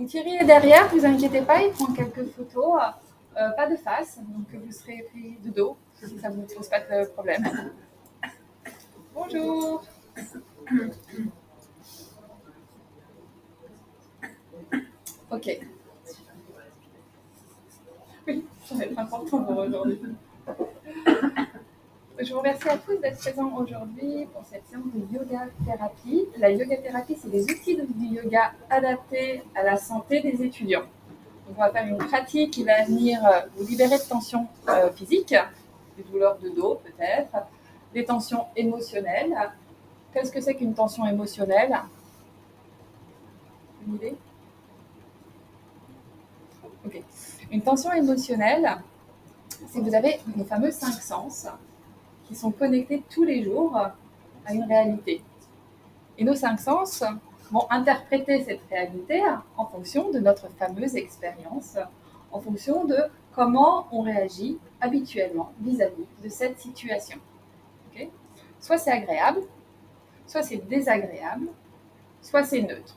Donc Thierry est derrière, vous inquiétez pas, il prend quelques photos, pas de face, donc vous serez pris de dos, si ça ne vous pose pas de problème. Bonjour. Ok. Oui, ça va être important pour aujourd'hui. Je vous remercie à tous d'être présents aujourd'hui pour cette séance de yoga thérapie. La yoga thérapie, c'est des outils du yoga adaptés à la santé des étudiants. Donc, on va faire une pratique qui va venir vous libérer de tensions physiques, des douleurs de dos peut-être, des tensions émotionnelles. Qu'est-ce que c'est qu'une tension émotionnelle? Une idée? Ok. Une tension émotionnelle, c'est que vous avez nos fameux 5 sens qui sont connectés tous les jours à une réalité. Et nos 5 sens vont interpréter cette réalité en fonction de notre fameuse expérience, en fonction de comment on réagit habituellement vis-à-vis de cette situation. Okay? Soit c'est agréable, soit c'est désagréable, soit c'est neutre.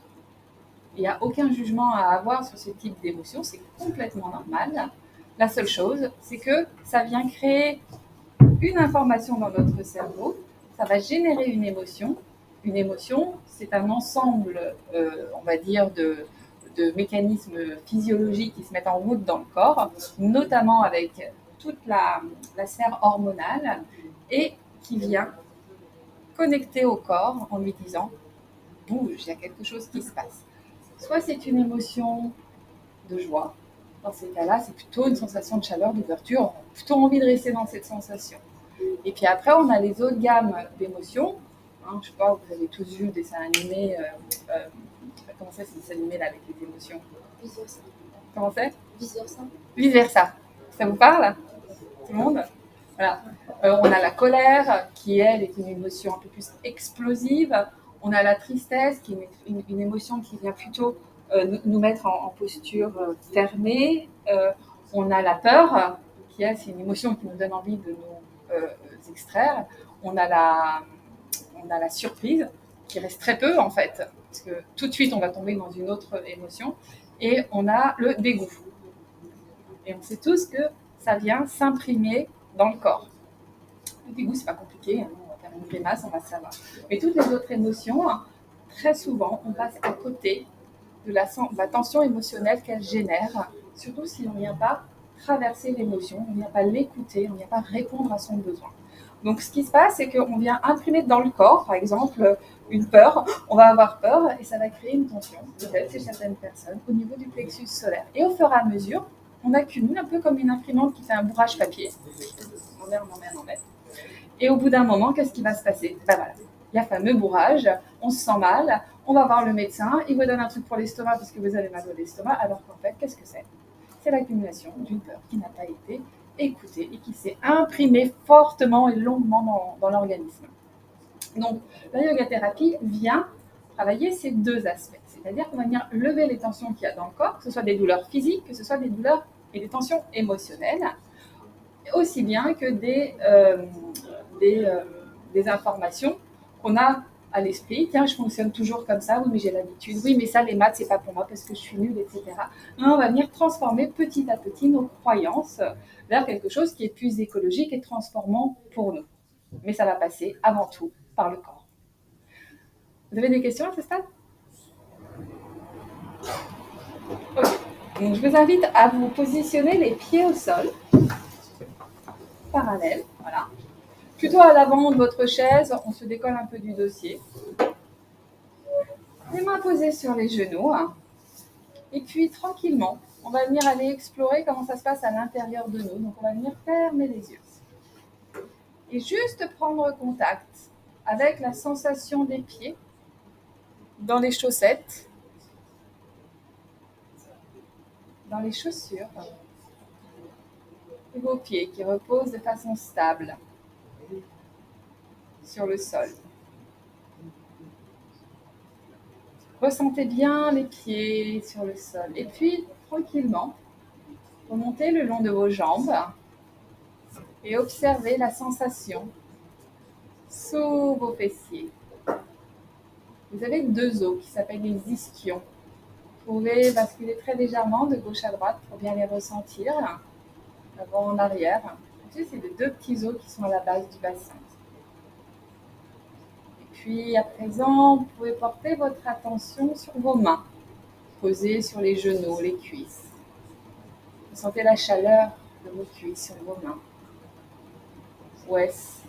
Il n'y a aucun jugement à avoir sur ce type d'émotion, c'est complètement normal. La seule chose, c'est que ça vient créer une information dans notre cerveau, ça va générer une émotion. Une émotion, c'est un ensemble, on va dire, de mécanismes physiologiques qui se mettent en route dans le corps, notamment avec toute la sphère hormonale, et qui vient connecter au corps en lui disant « bouge, il y a quelque chose qui se passe ». Soit c'est une émotion de joie, dans ces cas-là, c'est plutôt une sensation de chaleur, d'ouverture, on a plutôt envie de rester dans cette sensation. Et puis après, on a les autres gammes d'émotions. Je ne sais pas, vous avez tous vu des dessins animés. Comment c'est ces dessins animés là avec les émotions? Vice versa. Comment c'est? Vice versa. Vice versa. Ça vous parle? Tout le monde? Voilà. On a la colère, qui elle est une émotion un peu plus explosive. On a la tristesse, qui est une émotion qui vient plutôt nous mettre en posture fermée. On a la peur, qui elle, c'est une émotion qui nous donne envie de nous extraire. On a la surprise, qui reste très peu en fait, parce que tout de suite on va tomber dans une autre émotion. Et on a le dégoût. Et on sait tous que ça vient s'imprimer dans le corps. Le dégoût, c'est pas compliqué, on va faire une grimace, on va savoir. Mais toutes les autres émotions, très souvent, on passe à côté de la tension émotionnelle qu'elle génère, surtout si on ne vient pas traverser l'émotion, on ne vient pas l'écouter, on ne vient pas répondre à son besoin. Donc ce qui se passe, c'est qu'on vient imprimer dans le corps, par exemple, une peur, on va avoir peur et ça va créer une tension, peut-être chez certaines personnes, au niveau du plexus solaire. Et au fur et à mesure, on accumule un peu comme une imprimante qui fait un bourrage papier. On met. Et au bout d'un moment, qu'est-ce qui va se passer? Ben voilà, il y a fameux bourrage, on se sent mal, on va voir le médecin, il vous donne un truc pour l'estomac parce que vous avez mal au l'estomac, alors qu'en fait, qu'est-ce que c'est? C'est l'accumulation d'une peur qui n'a pas été écoutée et qui s'est imprimée fortement et longuement dans l'organisme. Donc, la yoga thérapie vient travailler ces deux aspects. C'est-à-dire qu'on va venir lever les tensions qu'il y a dans le corps, que ce soit des douleurs physiques, que ce soit des douleurs et des tensions émotionnelles, aussi bien que des informations qu'on a à l'esprit. Tiens, je fonctionne toujours comme ça, oui, mais j'ai l'habitude. Oui, mais ça, les maths, c'est pas pour moi parce que je suis nulle, etc. Non, on va venir transformer petit à petit nos croyances vers quelque chose qui est plus écologique et transformant pour nous. Mais ça va passer avant tout par le corps. Vous avez des questions à ce stade? Ok. Donc, je vous invite à vous positionner les pieds au sol, parallèles, voilà. Plutôt à l'avant de votre chaise, on se décolle un peu du dossier. Les mains posées sur les genoux. Et puis, tranquillement, on va venir aller explorer comment ça se passe à l'intérieur de nous. Donc, on va venir fermer les yeux. Et juste prendre contact avec la sensation des pieds dans les chaussettes, dans les chaussures, et vos pieds qui reposent de façon stable sur le sol. Ressentez bien les pieds sur le sol. Et puis, tranquillement, remontez le long de vos jambes et observez la sensation sous vos fessiers. Vous avez deux os qui s'appellent les ischions. pouvez basculer très légèrement de gauche à droite pour bien les ressentir, avant en arrière. Ensuite, c'est les deux petits os qui sont à la base du bassin. Et puis, à présent, vous pouvez porter votre attention sur vos mains, posées sur les genoux, les cuisses. Vous sentez la chaleur de vos cuisses sur vos mains. Ou est-ce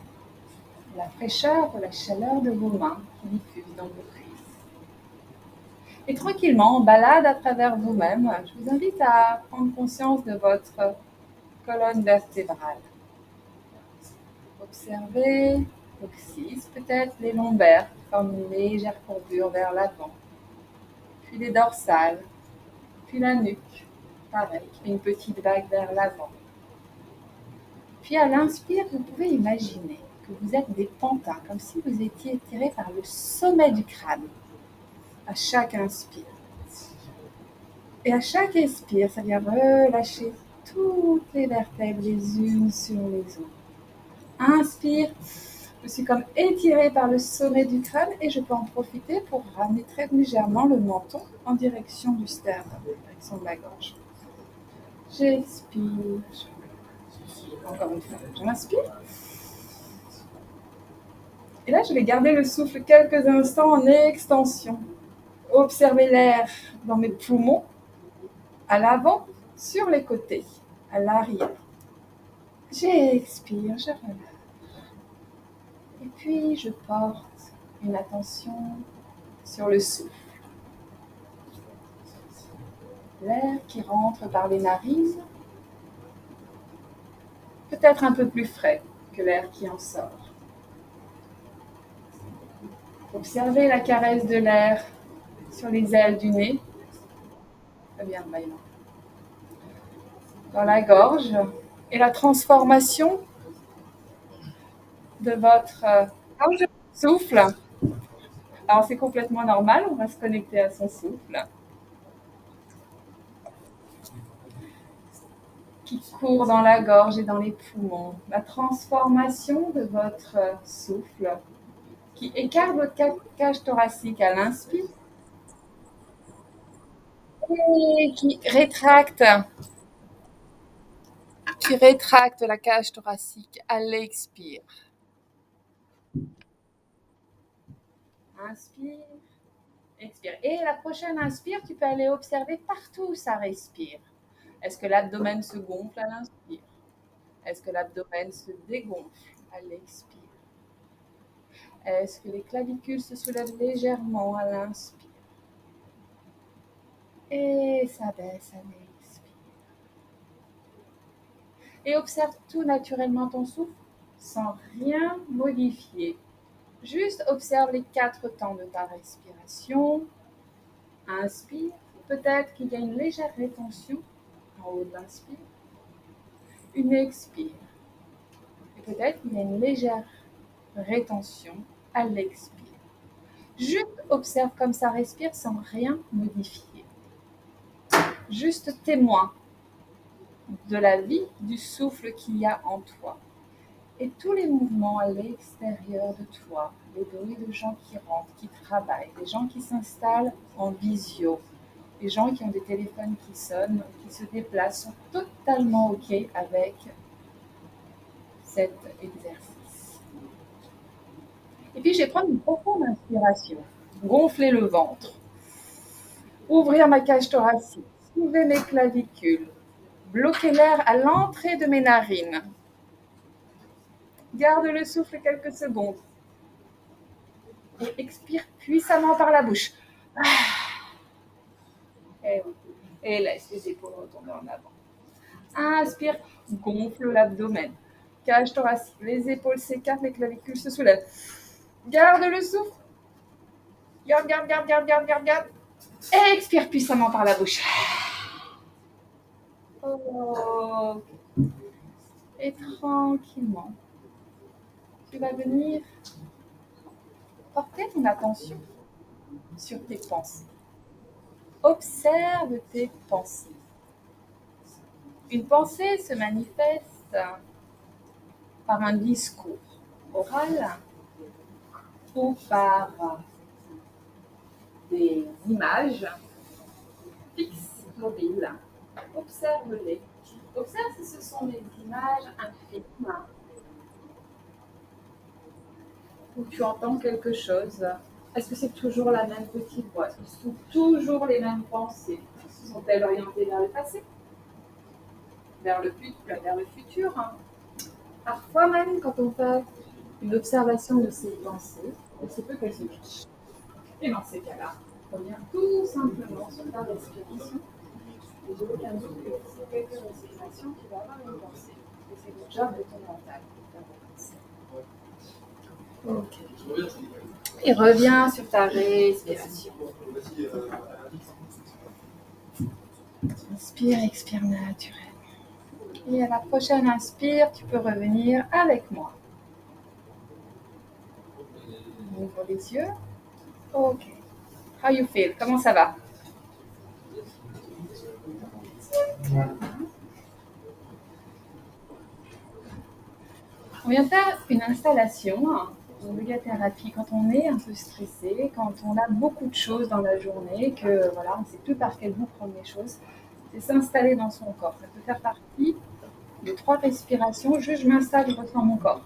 la fraîcheur ou la chaleur de vos mains qui diffuse dans vos cuisses? Et tranquillement, en balade à travers vous-même, je vous invite à prendre conscience de votre colonne vertébrale. Observez le coccyx, peut-être les lombaires qui forment une légère courbure vers l'avant, puis les dorsales, puis la nuque, pareil, qui fait une petite vague vers l'avant. Puis à l'inspire, vous pouvez imaginer que vous êtes des pantins, comme si vous étiez tiré par le sommet du crâne, à chaque inspire. Et à chaque expire, ça vient relâcher toutes les vertèbres les unes sur les autres. Inspire, je suis comme étirée par le sommet du crâne et je peux en profiter pour ramener très légèrement le menton en direction du sternum, en direction de la gorge. J'expire. Encore une fois, j'inspire. Et là, je vais garder le souffle quelques instants en extension. Observez l'air dans mes poumons, à l'avant, sur les côtés, à l'arrière. J'expire, je relâche. Et puis, je porte une attention sur le souffle. L'air qui rentre par les narines, peut-être un peu plus frais que l'air qui en sort. Observez la caresse de l'air sur les ailes du nez. Très bien, maintenant. Dans la gorge et la transformation de votre souffle. Alors c'est complètement normal, on va se connecter à son souffle qui court dans la gorge et dans les poumons. La transformation de votre souffle qui écarte votre cage thoracique à l'inspire et qui rétracte la cage thoracique à l'expire. Inspire, expire. Et la prochaine inspire, tu peux aller observer partout où ça respire. Est-ce que l'abdomen se gonfle à l'inspire? Est-ce que l'abdomen se dégonfle à l'expire? Est-ce que les clavicules se soulèvent légèrement à l'inspire? Et ça baisse à l'expire. Et observe tout naturellement ton souffle sans rien modifier. Juste observe les 4 temps de ta respiration. Inspire. Peut-être qu'il y a une légère rétention en haut de l'inspire. Une expire. Et peut-être qu'il y a une légère rétention à l'expire. Juste observe comme ça respire sans rien modifier. Juste témoin de la vie, du souffle qu'il y a en toi. Et tous les mouvements à l'extérieur de toi, les bruits de gens qui rentrent, qui travaillent, les gens qui s'installent en visio, les gens qui ont des téléphones qui sonnent, qui se déplacent, sont totalement OK avec cet exercice. Et puis, je vais prendre une profonde inspiration, gonfler le ventre, ouvrir ma cage thoracique, soulever mes clavicules, bloquer l'air à l'entrée de mes narines. Garde le souffle quelques secondes. Et expire puissamment par la bouche. Et laisse les épaules retomber en avant. Inspire, gonfle l'abdomen. Cage thoracique, les épaules s'écartent, les clavicules se soulèvent. Garde le souffle. Garde. Et expire puissamment par la bouche. Oh. Et tranquillement, tu vas venir porter ton attention sur tes pensées. Observe tes pensées. Une pensée se manifeste par un discours oral ou par des images Fixe, mobile. Observe-les. Observe si ce sont des images, un film, où tu entends quelque chose. Est-ce que c'est toujours la même petite voix? Est-ce que ce sont toujours les mêmes pensées? Sont-elles orientées vers le passé? Vers le futur? Parfois même, quand on fait une observation de ces pensées, il se peut qu'elles se cachent. Et dans ces cas-là, reviens tout simplement sur ta respiration. Et je veux bien dire que c'est quelques respirations, tu vas avoir une pensée. Et c'est le job de ton mental. Ok. Et reviens sur ta respiration. Inspire, expire naturel. Et à la prochaine inspire, tu peux revenir avec moi. Ouvre les yeux. Ok. How you feel? Comment ça va? On vient faire une installation en yoga thérapie quand on est un peu stressé, quand on a beaucoup de choses dans la journée, que voilà, on ne sait plus par quel bout prendre les choses. C'est s'installer dans son corps. Ça peut faire partie de 3 respirations. Juste, je m'installe, je ressens mon corps.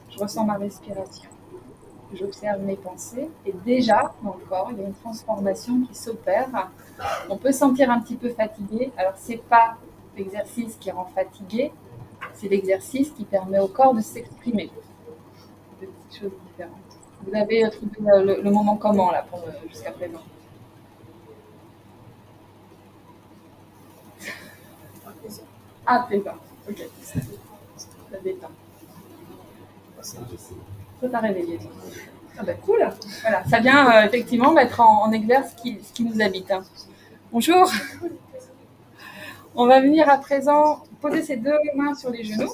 Je ressens ma respiration. J'observe mes pensées et déjà dans le corps, il y a une transformation qui s'opère. On peut se sentir un petit peu fatigué. Alors, c'est pas l'exercice qui rend fatigué, c'est l'exercice qui permet au corps de s'exprimer. De petites choses différentes. Vous avez trouvé le moment comment là pour jusqu'à présent? Ah, plaisant. Ok. Ça détend. Ça t'a réveillé. Ah bah cool. Voilà, ça vient effectivement mettre en exergue ce qui nous habite. Bonjour. On va venir à présent poser ses 2 mains sur les genoux.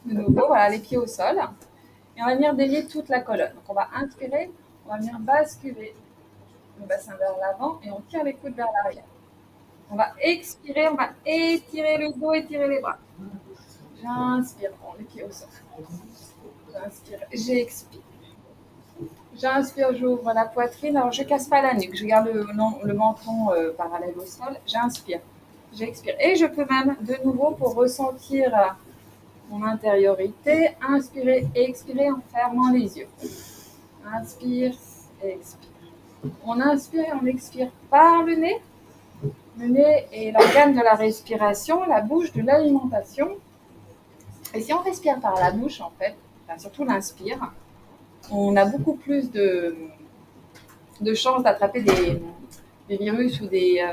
De nouveau, voilà, les pieds au sol. Et on va venir délier toute la colonne. Donc on va inspirer, on va venir basculer le bassin vers l'avant et on tire les coudes vers l'arrière. On va expirer, on va étirer le dos, étirer les bras. J'inspire, bon, les pieds au sol. J'inspire, j'expire. J'inspire, j'ouvre la poitrine. Alors, je ne casse pas la nuque. Je garde le menton parallèle au sol. J'inspire, j'expire. Et je peux même, de nouveau, pour ressentir mon intériorité, inspirer et expirer en fermant les yeux. Inspire et expire. On inspire et on expire par le nez. Le nez est l'organe de la respiration, la bouche de l'alimentation. Et si on respire par la bouche, en fait, enfin, surtout l'inspire, on a beaucoup plus de chances d'attraper des virus ou des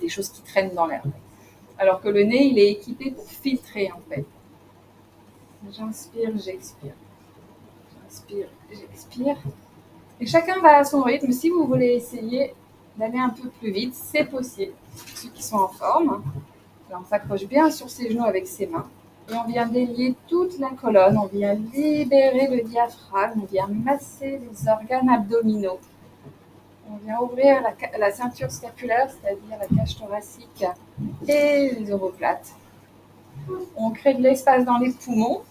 choses qui traînent dans l'air. Alors que le nez, il est équipé pour filtrer, en fait. J'inspire, j'expire. J'inspire, j'expire. Et chacun va à son rythme. Si vous voulez essayer d'aller un peu plus vite, c'est possible. Ceux qui sont en forme, là, on s'accroche bien sur ses genoux avec ses mains. Et on vient délier toute la colonne, on vient libérer le diaphragme, on vient masser les organes abdominaux. On vient ouvrir la ceinture scapulaire, c'est-à-dire la cage thoracique et les omoplates. On crée de l'espace dans les poumons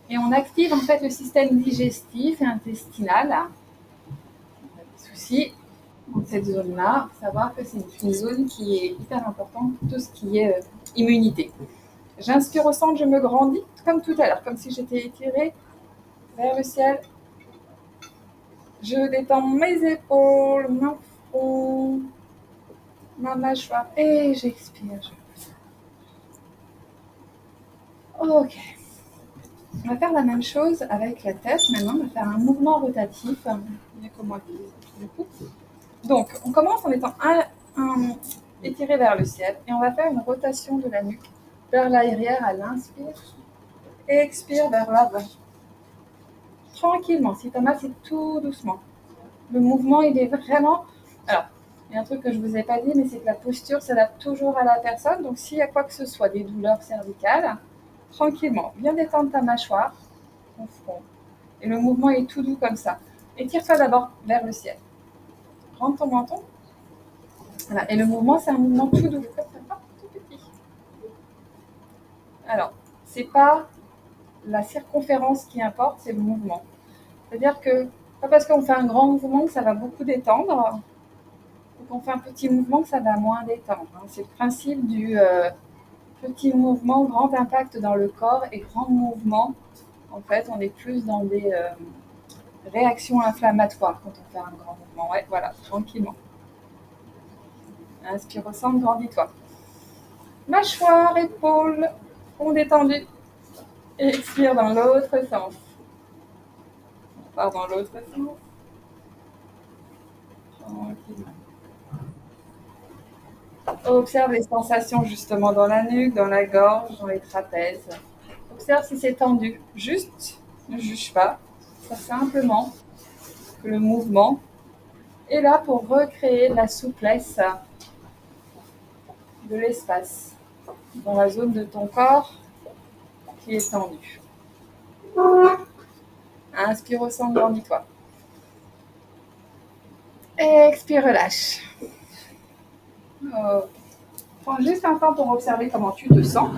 et on active en fait le système digestif et intestinal. Pas de soucis dans cette zone-là, savoir que c'est une zone qui est hyper importante pour tout ce qui est immunité. J'inspire au centre, je me grandis, comme tout à l'heure, comme si j'étais étirée vers le ciel. Je détends mes épaules, mon front, ma mâchoire et j'expire. Ok. On va faire la même chose avec la tête. Maintenant, on va faire un mouvement rotatif. Donc, on commence en étant étiré vers le ciel et on va faire une rotation de la nuque vers l'arrière à l'inspire et expire vers l'avant. Tranquillement, si tu as mal, c'est tout doucement. Le mouvement, il est vraiment... Alors, il y a un truc que je ne vous ai pas dit, mais c'est que la posture s'adapte toujours à la personne. Donc, s'il y a quoi que ce soit, des douleurs cervicales, tranquillement, viens détendre ta mâchoire, ton front. Et le mouvement est tout doux comme ça. Étire-toi d'abord vers le ciel. Rentre ton menton. Voilà. Et le mouvement, c'est un mouvement tout doux, comme ça, tout petit. Alors, c'est pas la circonférence qui importe, c'est le mouvement. C'est-à-dire que, pas parce qu'on fait un grand mouvement que ça va beaucoup détendre. on fait un petit mouvement, ça va moins détendre. Hein. C'est le principe du petit mouvement, grand impact dans le corps et grand mouvement. En fait, on est plus dans des réactions inflammatoires quand on fait un grand mouvement. Ouais, voilà, tranquillement. Inspire au centre, grandis-toi. Mâchoire, épaules, front détendu. Et expire dans l'autre sens. On part dans l'autre sens. Tranquillement. Observe les sensations justement dans la nuque, dans la gorge, dans les trapèzes. Observe si c'est tendu. Juste, ne juge pas. Ça simplement que le mouvement est là pour recréer de la souplesse, de l'espace dans la zone de ton corps qui est tendue. Inspire au centre, grandis-toi. Expire, relâche. Prends juste un temps pour observer comment tu te sens.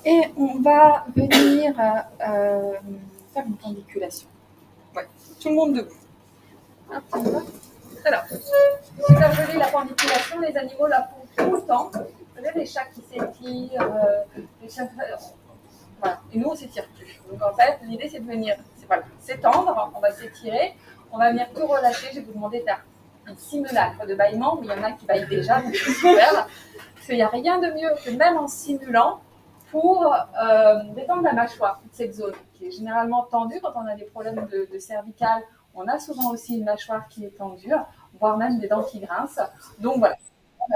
Et on va venir faire une pendiculation. Ouais, tout le monde debout. Alors, super jolie la pendiculation, les animaux la font tout le temps. Vous savez, les chats qui s'étirent, les chats... Voilà. Et nous, on ne s'étire plus. Donc en fait, l'idée, c'est de venir s'étendre, on va s'étirer, on va venir tout relâcher. Je vais vous demander de faire un simulacre de bâillement, où il y en a qui bâillent déjà, donc c'est super. Parce qu'il n'y a rien de mieux que même en simulant pour détendre la mâchoire, toute cette zone qui est généralement tendue. Quand on a des problèmes de cervicale, on a souvent aussi une mâchoire qui est tendue, voire même des dents qui grincent. Donc voilà.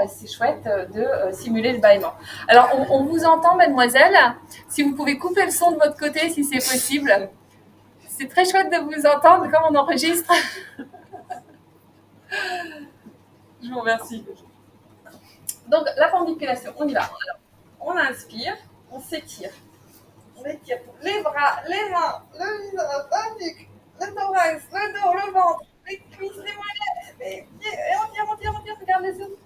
C'est chouette de simuler le bâillement. Alors, on vous entend, mademoiselle. Si vous pouvez couper le son de votre côté, si c'est possible. C'est très chouette de vous entendre, comme on enregistre. Je vous remercie. Donc, la pendiculation, on y va. Alors, on inspire, on s'étire. On étire les bras, les mains, le visage, la nuque, le thorax, le dos, le ventre, les cuisses, les mollets, les pieds. Et on tire, regarde les yeux.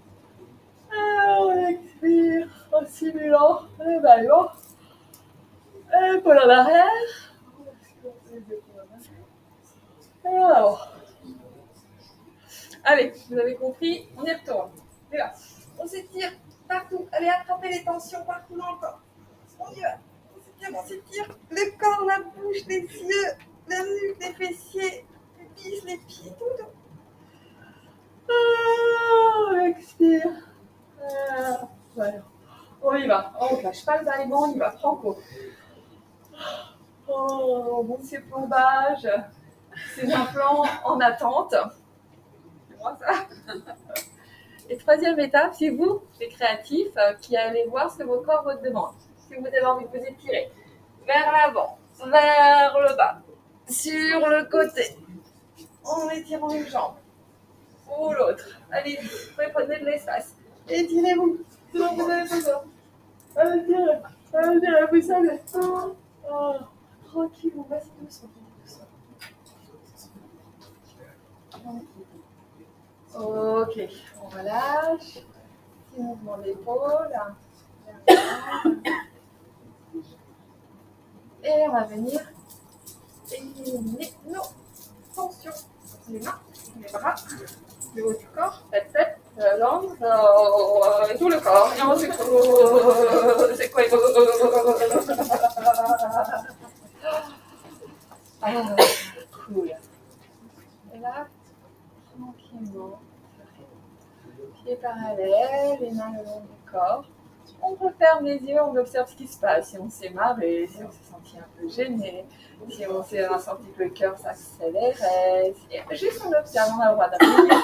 On expire en simulant le ballon. Épaule en arrière. Et en avant. Allez, vous avez compris, on y retourne. Et là, on s'étire partout. Allez, attrapez les tensions partout dans le corps. On y va. On s'étire. Le corps, la bouche, les yeux, la nuque, les fessiers, les cuisses, les pieds, tout. On expire. Voilà. On y va. On ne lâche pas le bâillement, on y va franco. On monte ses plombages, ses implants en attente. C'est moi ça. Et troisième étape, c'est vous, les créatifs, qui allez voir ce que vos corps vous demandent. Si vous avez envie de vous étirer vers l'avant, vers le bas, sur le côté, en étirant une jambe ou l'autre. Allez, prenez de l'espace. Étirez-vous. Sinon vous avez besoin. Allez, vous savez. Tranquille, on va doucement. Ok, on relâche. Petit mouvement d'épaule. Et on va venir éliminer nos tensions. Les mains, les bras, le haut du corps, la tête, la langue, et tout le corps. Et ensuite, c'est quoi? Cool. Et là, tranquillement, pieds parallèles, les mains le long du corps. On referme les yeux, on observe ce qui se passe. Si on s'est marré, si on s'est senti un peu gêné, si on s'est senti que le cœur s'accélérait. Et juste on observe, on a le droit d'arriver,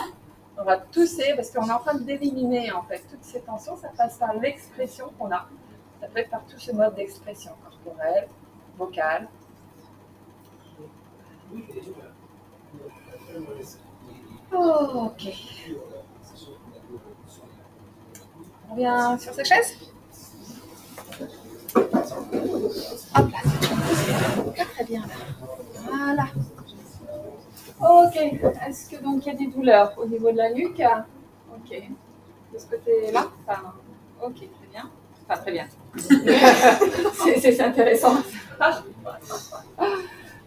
on va tousser parce qu'on est en train d'éliminer en fait toutes ces tensions. Ça passe par l'expression qu'on a. Ça peut être par tous ces modes d'expression corporelle, vocale. Ok. On revient sur ces chaises. Hop là. Très bien là. Voilà. Ok. Est-ce que donc il y a des douleurs au niveau de la nuque? Ok. De ce côté-là? Enfin, ok, très bien. Enfin, très bien. C'est intéressant.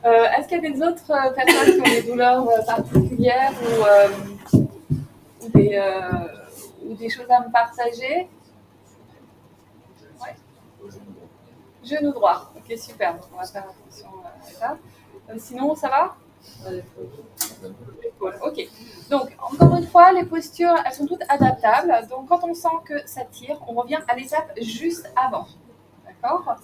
Est-ce qu'il y a des autres personnes qui ont des douleurs particulières ou des choses à me partager? Ouais. Genou droit. Ok, super. Donc, on va faire attention à ça. Sinon, ça va? Épaule. Ok. Donc, encore une fois, les postures, elles sont toutes adaptables. Donc, quand on sent que ça tire, on revient à l'étape juste avant. D'accord?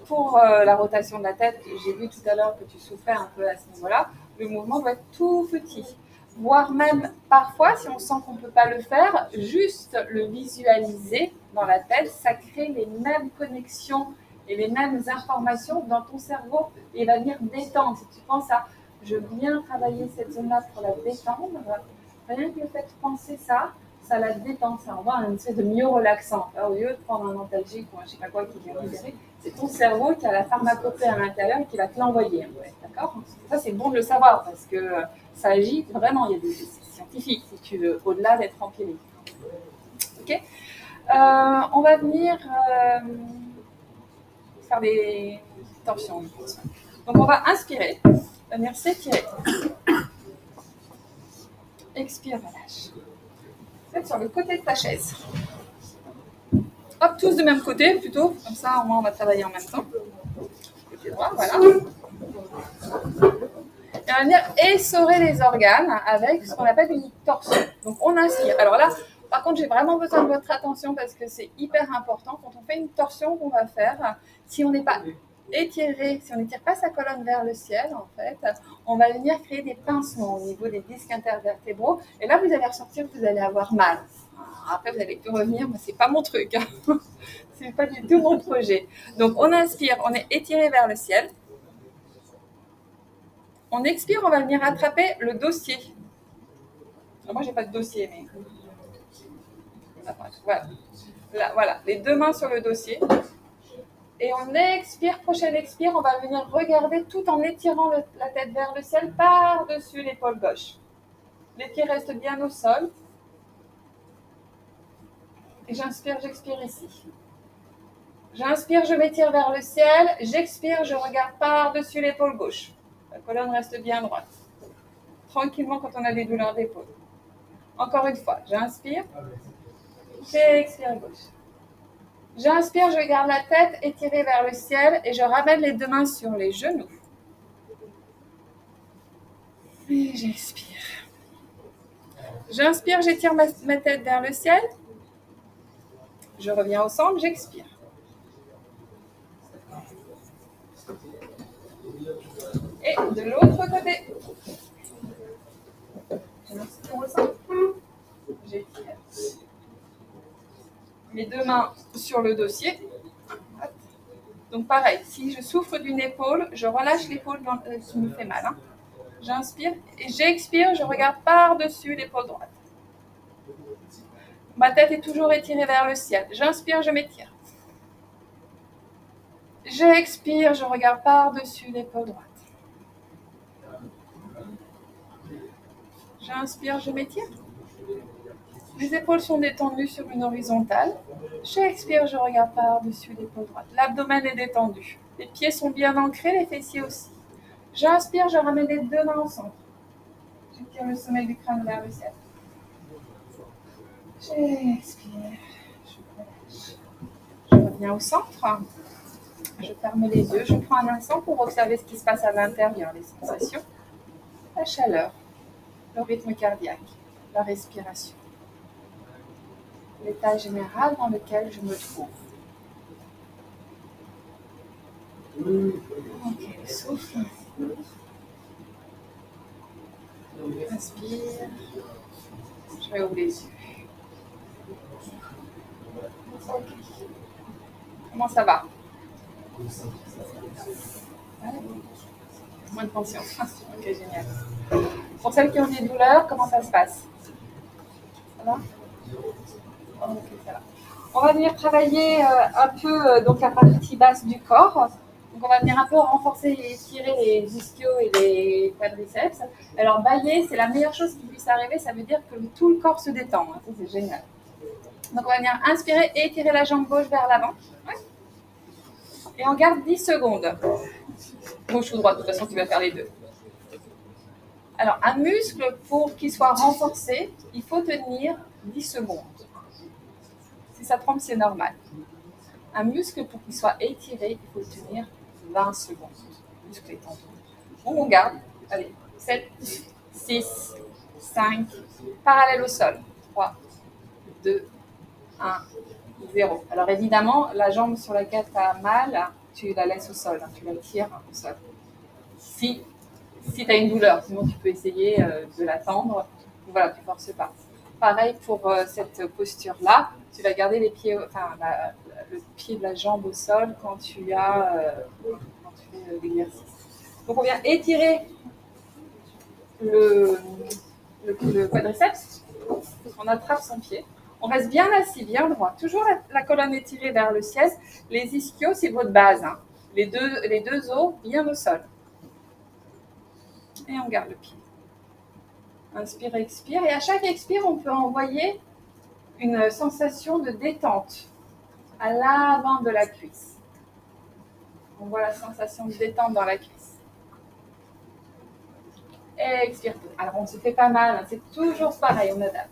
Pour la rotation de la tête, j'ai vu tout à l'heure que tu souffrais un peu à ce niveau-là. Le mouvement doit être tout petit. Voire même, parfois, si on sent qu'on ne peut pas le faire, juste le visualiser dans la tête, ça crée les mêmes connexions et les mêmes informations dans ton cerveau et il va venir détendre. Si tu penses à je viens travailler cette zone-là pour la détendre, rien que le fait de penser ça, ça la détend, ça envoie une espèce de mieux relaxant. Alors, au lieu de prendre un antalgique ou un je sais pas quoi qui vient libérer, c'est ton cerveau qui a la pharmacopée à l'intérieur et qui va te l'envoyer. Ouais, d'accord? Ça, c'est bon de le savoir parce que ça agit vraiment. Il y a des scientifiques, si tu veux, au-delà d'être empirique. Ok? On va venir faire des torsions, je pense. Donc, on va inspirer, venir s'étirer. Expire, relâche. Faites sur le côté de ta chaise. Hop, tous du même côté plutôt, comme ça au moins on va travailler en même temps. Côté droit, voilà. Et on va venir essorer les organes avec ce qu'on appelle une torsion. Donc on inspire. Alors là, par contre, j'ai vraiment besoin de votre attention parce que c'est hyper important. Quand on fait une torsion qu'on va faire, si on n'est pas étiré, si on n'étire pas sa colonne vers le ciel, en fait, on va venir créer des pincements au niveau des disques intervertébraux. Et là, vous allez ressortir, vous allez avoir mal. Après, vous allez plus revenir, mais c'est pas mon truc. C'est pas du tout mon projet. Donc, on inspire, on est étiré vers le ciel. On expire, on va venir attraper le dossier. Alors, moi, j'ai pas de dossier, mais voilà. Là, voilà, les deux mains sur le dossier. Et on expire, prochaine expire, on va venir regarder tout en étirant la tête vers le ciel par-dessus l'épaule gauche. Les pieds restent bien au sol. Et j'inspire, j'expire ici. J'inspire, je m'étire vers le ciel. J'expire, je regarde par-dessus l'épaule gauche. La colonne reste bien droite. Tranquillement quand on a des douleurs d'épaule. Encore une fois, j'inspire. J'expire gauche. J'inspire, je garde la tête étirée vers le ciel et je ramène les deux mains sur les genoux. Et j'expire. J'inspire, j'étire ma tête vers le ciel. Je reviens au centre, j'expire. Et de l'autre côté. J'inspire au centre. J'étire. Mes deux mains sur le dossier. Donc pareil, si je souffre d'une épaule, je relâche l'épaule qui me fait mal. J'inspire et j'expire, je regarde par-dessus l'épaule droite. Ma tête est toujours étirée vers le ciel. J'inspire, je m'étire. J'expire, je regarde par-dessus l'épaule droite. J'inspire, je m'étire. Les épaules sont détendues sur une horizontale. J'expire, je regarde par-dessus l'épaule droite. L'abdomen est détendu. Les pieds sont bien ancrés, les fessiers aussi. J'inspire, je ramène les deux mains au centre. J'étire le sommet du crâne vers le ciel. J'expire, je relâche. Je reviens au centre. Je ferme les yeux. Je prends un instant pour observer ce qui se passe à l'intérieur, les sensations, la chaleur, le rythme cardiaque, la respiration, l'état général dans lequel je me trouve. Ok, souffle. Inspire. Je réouvre les yeux. Ok. Comment ça va? Moins de tension. Ok, génial. Pour celles qui ont des douleurs, comment ça se passe? Ça va? Ok, ça va. On va venir travailler un peu donc la partie basse du corps. Donc on va venir un peu renforcer et étirer les ischios et les quadriceps. Alors bailler, c'est la meilleure chose qui puisse arriver. Ça veut dire que tout le corps se détend. Ça, c'est génial. Donc on va venir inspirer et étirer la jambe gauche vers l'avant. Ouais. Et on garde 10 secondes. Gauche ou droite, de toute façon, tu vas faire les deux. Alors, un muscle, pour qu'il soit renforcé, il faut tenir 10 secondes. Si ça tremble, c'est normal. Un muscle, pour qu'il soit étiré, il faut tenir 20 secondes. Muscle étendu. On garde. Allez, 7, 6, 5, parallèle au sol. 3, 2, 1, 0. Alors évidemment, la jambe sur laquelle tu as mal, tu la laisses au sol, tu la tires au sol. Si tu as une douleur, sinon tu peux essayer de la tendre. Voilà, tu ne forces pas. Pareil pour cette posture-là, tu vas garder les pieds, le pied de la jambe au sol quand tu fais l'exercice. Donc on vient étirer le quadriceps, on attrape son pied. On reste bien assis, bien droit. Toujours la colonne étirée vers le ciel. Les ischios, c'est votre base. Hein. Les deux os bien au sol. Et on garde le pied. Inspire, expire. Et à chaque expire, on peut envoyer une sensation de détente à l'avant de la cuisse. On voit la sensation de détente dans la cuisse. Et expire. Alors, on ne se fait pas mal. Hein. C'est toujours pareil, on adapte.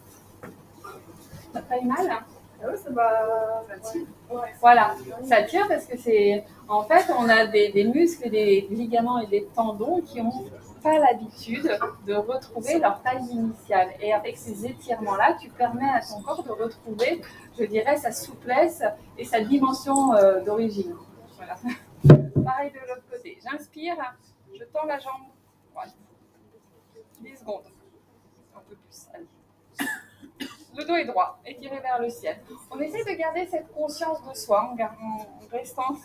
Ça fait mal hein. Ah oui, ça tire. Ouais. Voilà, ça tire parce que c'est... En fait, on a des muscles, des ligaments et des tendons qui n'ont pas l'habitude de retrouver leur taille initiale. Et avec ces étirements-là, tu permets à ton corps de retrouver, je dirais, sa souplesse et sa dimension d'origine. Voilà. Pareil de l'autre côté. J'inspire, je tends la jambe droite. 10 secondes. Un peu plus, allez. Le dos est droit, étiré vers le ciel. On essaie de garder cette conscience de soi en restant.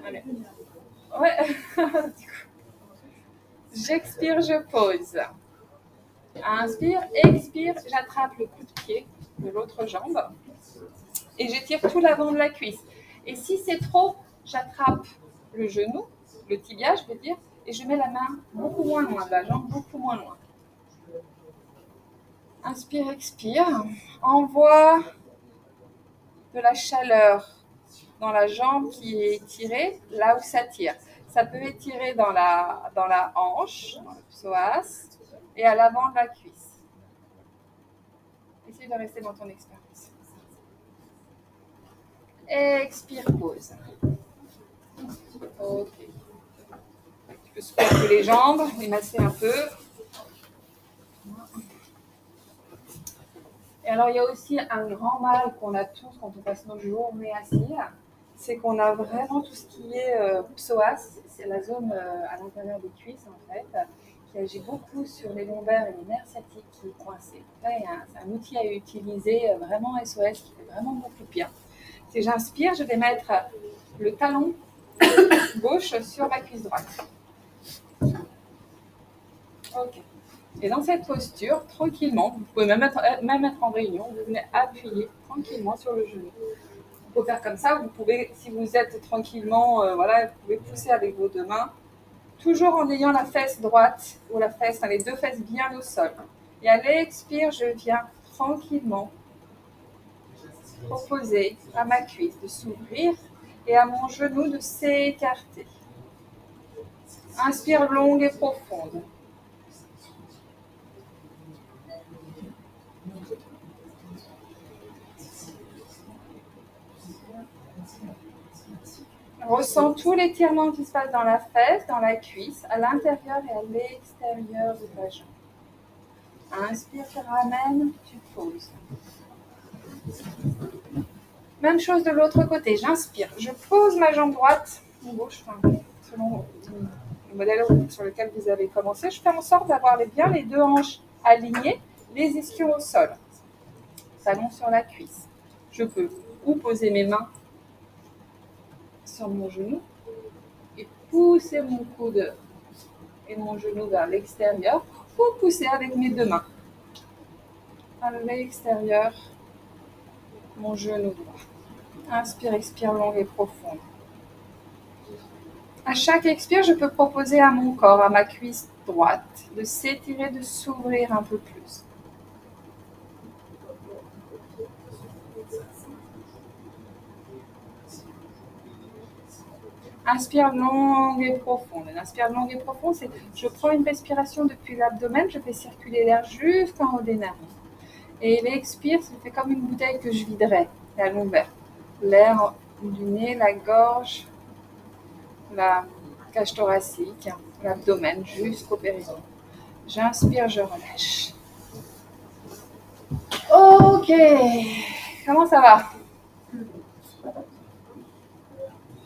Allez. Ouais. J'expire, je pose. Inspire, expire, j'attrape le coup de pied de l'autre jambe et j'étire tout l'avant de la cuisse. Et si c'est trop, j'attrape le genou, le tibia, je veux dire, et je mets la main beaucoup moins loin de la jambe, beaucoup moins loin. Inspire, expire. Envoie de la chaleur dans la jambe qui est étirée, là où ça tire. Ça peut étirer dans la hanche, dans le psoas, et à l'avant de la cuisse. Essaye de rester dans ton expérience. Expire, pause. Ok. Tu peux soulever un peu les jambes, les masser un peu. Et alors, il y a aussi un grand mal qu'on a tous quand on passe nos journées assis, c'est qu'on a vraiment tout ce qui est psoas, c'est la zone à l'intérieur des cuisses en fait, qui agit beaucoup sur les lombaires et les nerfs sciatiques qui est coincé. Là, c'est un outil à utiliser vraiment SOS qui fait vraiment beaucoup bien. Si j'inspire, je vais mettre le talon gauche sur ma cuisse droite. Ok. Et dans cette posture, tranquillement, vous pouvez même être en réunion, vous venez appuyer tranquillement sur le genou. Vous pouvez faire comme ça, vous pouvez, si vous êtes tranquillement, vous pouvez pousser avec vos deux mains, toujours en ayant la fesse droite ou la fesse, les deux fesses bien au sol. Et à l'expire, je viens tranquillement proposer à ma cuisse de s'ouvrir et à mon genou de s'écarter. Inspire longue et profonde. Ressens tout l'étirement qui se passe dans la fesse, dans la cuisse, à l'intérieur et à l'extérieur de ta jambe. Inspire, tu ramènes, tu poses. Même chose de l'autre côté, j'inspire, je pose ma jambe droite, ou gauche, selon le modèle sur lequel vous avez commencé. Je fais en sorte d'avoir bien les deux hanches alignées, les ischios au sol, talon sur la cuisse. Je peux ou poser mes mains sur mon genou et pousser mon coude et mon genou vers l'extérieur ou pousser avec mes deux mains à l'extérieur mon genou droit. Inspire, expire longue et profonde. À chaque expire, je peux proposer à mon corps, à ma cuisse droite, de s'étirer, de s'ouvrir un peu plus. Inspire longue et profonde. Inspire longue et profonde, c'est je prends une respiration depuis l'abdomen, je fais circuler l'air jusqu'en haut des narines. Et l'expire, ça fait comme une bouteille que je viderais, à l'ouvert. L'air du nez, la gorge, la cage thoracique, l'abdomen jusqu'au périnée. J'inspire, je relâche. Ok, comment ça va?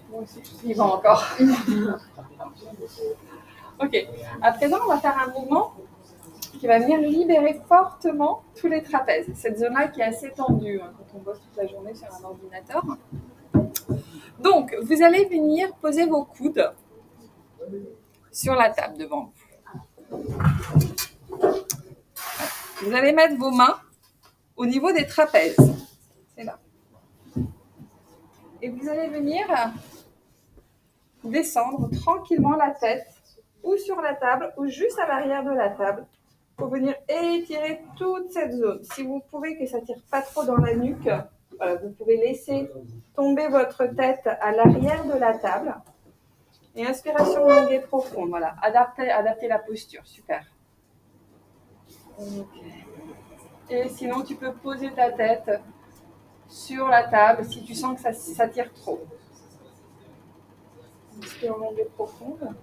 Moi aussi, je suis vivant encore. Ok, à présent, on va faire un mouvement qui va venir libérer fortement tous les trapèzes. Cette zone-là qui est assez tendue quand on bosse toute la journée sur un ordinateur. Donc, vous allez venir poser vos coudes sur la table devant vous. Vous allez mettre vos mains au niveau des trapèzes. C'est là. Et vous allez venir descendre tranquillement la tête ou sur la table ou juste à l'arrière de la table pour venir étirer toute cette zone. Si vous pouvez que ça ne tire pas trop dans la nuque, vous pouvez laisser tomber votre tête à l'arrière de la table. Et inspiration longue et profonde. Voilà, adaptez la posture. Super. Okay. Et sinon, tu peux poser ta tête sur la table si tu sens que ça tire trop. Inspire longue et profonde.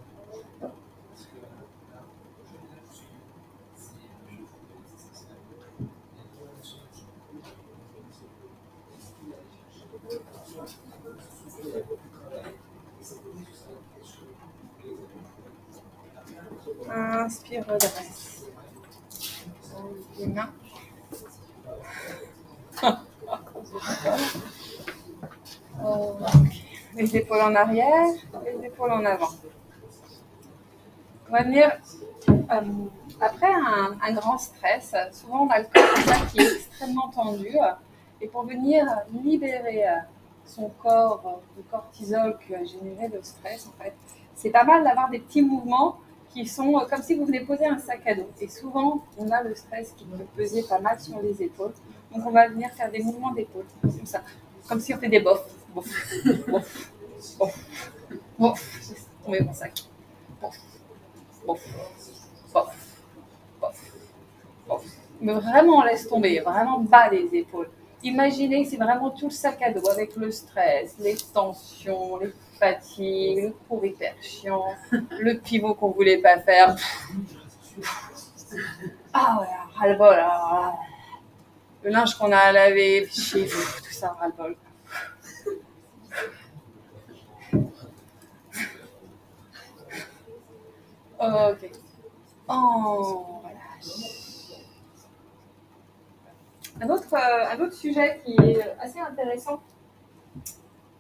Inspire, redresse. Les mains. Okay. Les épaules en arrière, les épaules en avant. On va venir, après un grand stress, souvent on a le corps qui est extrêmement tendu, et pour venir libérer son corps du cortisol qui a généré le stress, en fait, c'est pas mal d'avoir des petits mouvements qui sont comme si vous venez poser un sac à dos. Et souvent, on a le stress qui peut peser pas mal sur les épaules. Donc on va venir faire des mouvements d'épaules, comme ça, comme si on fait des bofs. Bof, bof, bof, bof. Laisse tomber mon sac. Bof, bof, bof, bof, bof. Mais vraiment, laisse tomber, vraiment bas les épaules. Imaginez que c'est vraiment tout le sac à dos avec le stress, les tensions, les fatigues, le cours hyper chiant, le pivot qu'on ne voulait pas faire. Ah ouais, ras-le-bol. Le linge qu'on a à laver, chier, tout ça, ras-le-bol. Ok. On relâche. Un autre sujet qui est assez intéressant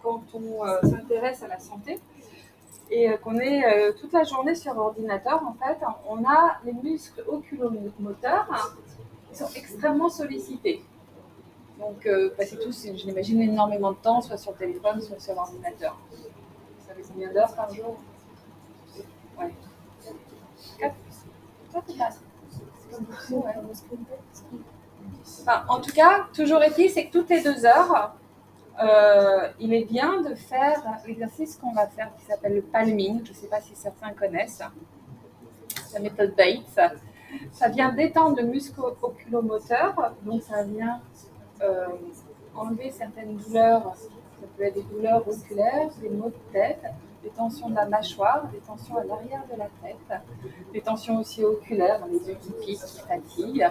quand on s'intéresse à la santé et qu'on est toute la journée sur ordinateur, en fait, on a les muscles oculomoteurs qui sont extrêmement sollicités. Donc, passez tous, je l'imagine, énormément de temps, soit sur le téléphone, soit sur l'ordinateur. Vous savez combien d'heures par jour? Ouais. 4. Enfin, en tout cas, toujours est-il, c'est que toutes les 2 heures, il est bien de faire l'exercice qu'on va faire qui s'appelle le palming. Je ne sais pas si certains connaissent. La méthode Bates. Ça vient détendre le muscle oculomoteur, donc ça vient enlever certaines douleurs. Ça peut être des douleurs oculaires, des maux de tête, des tensions de la mâchoire, des tensions à l'arrière de la tête, des tensions aussi oculaires dans les yeux qui piquent, qui fatiguent.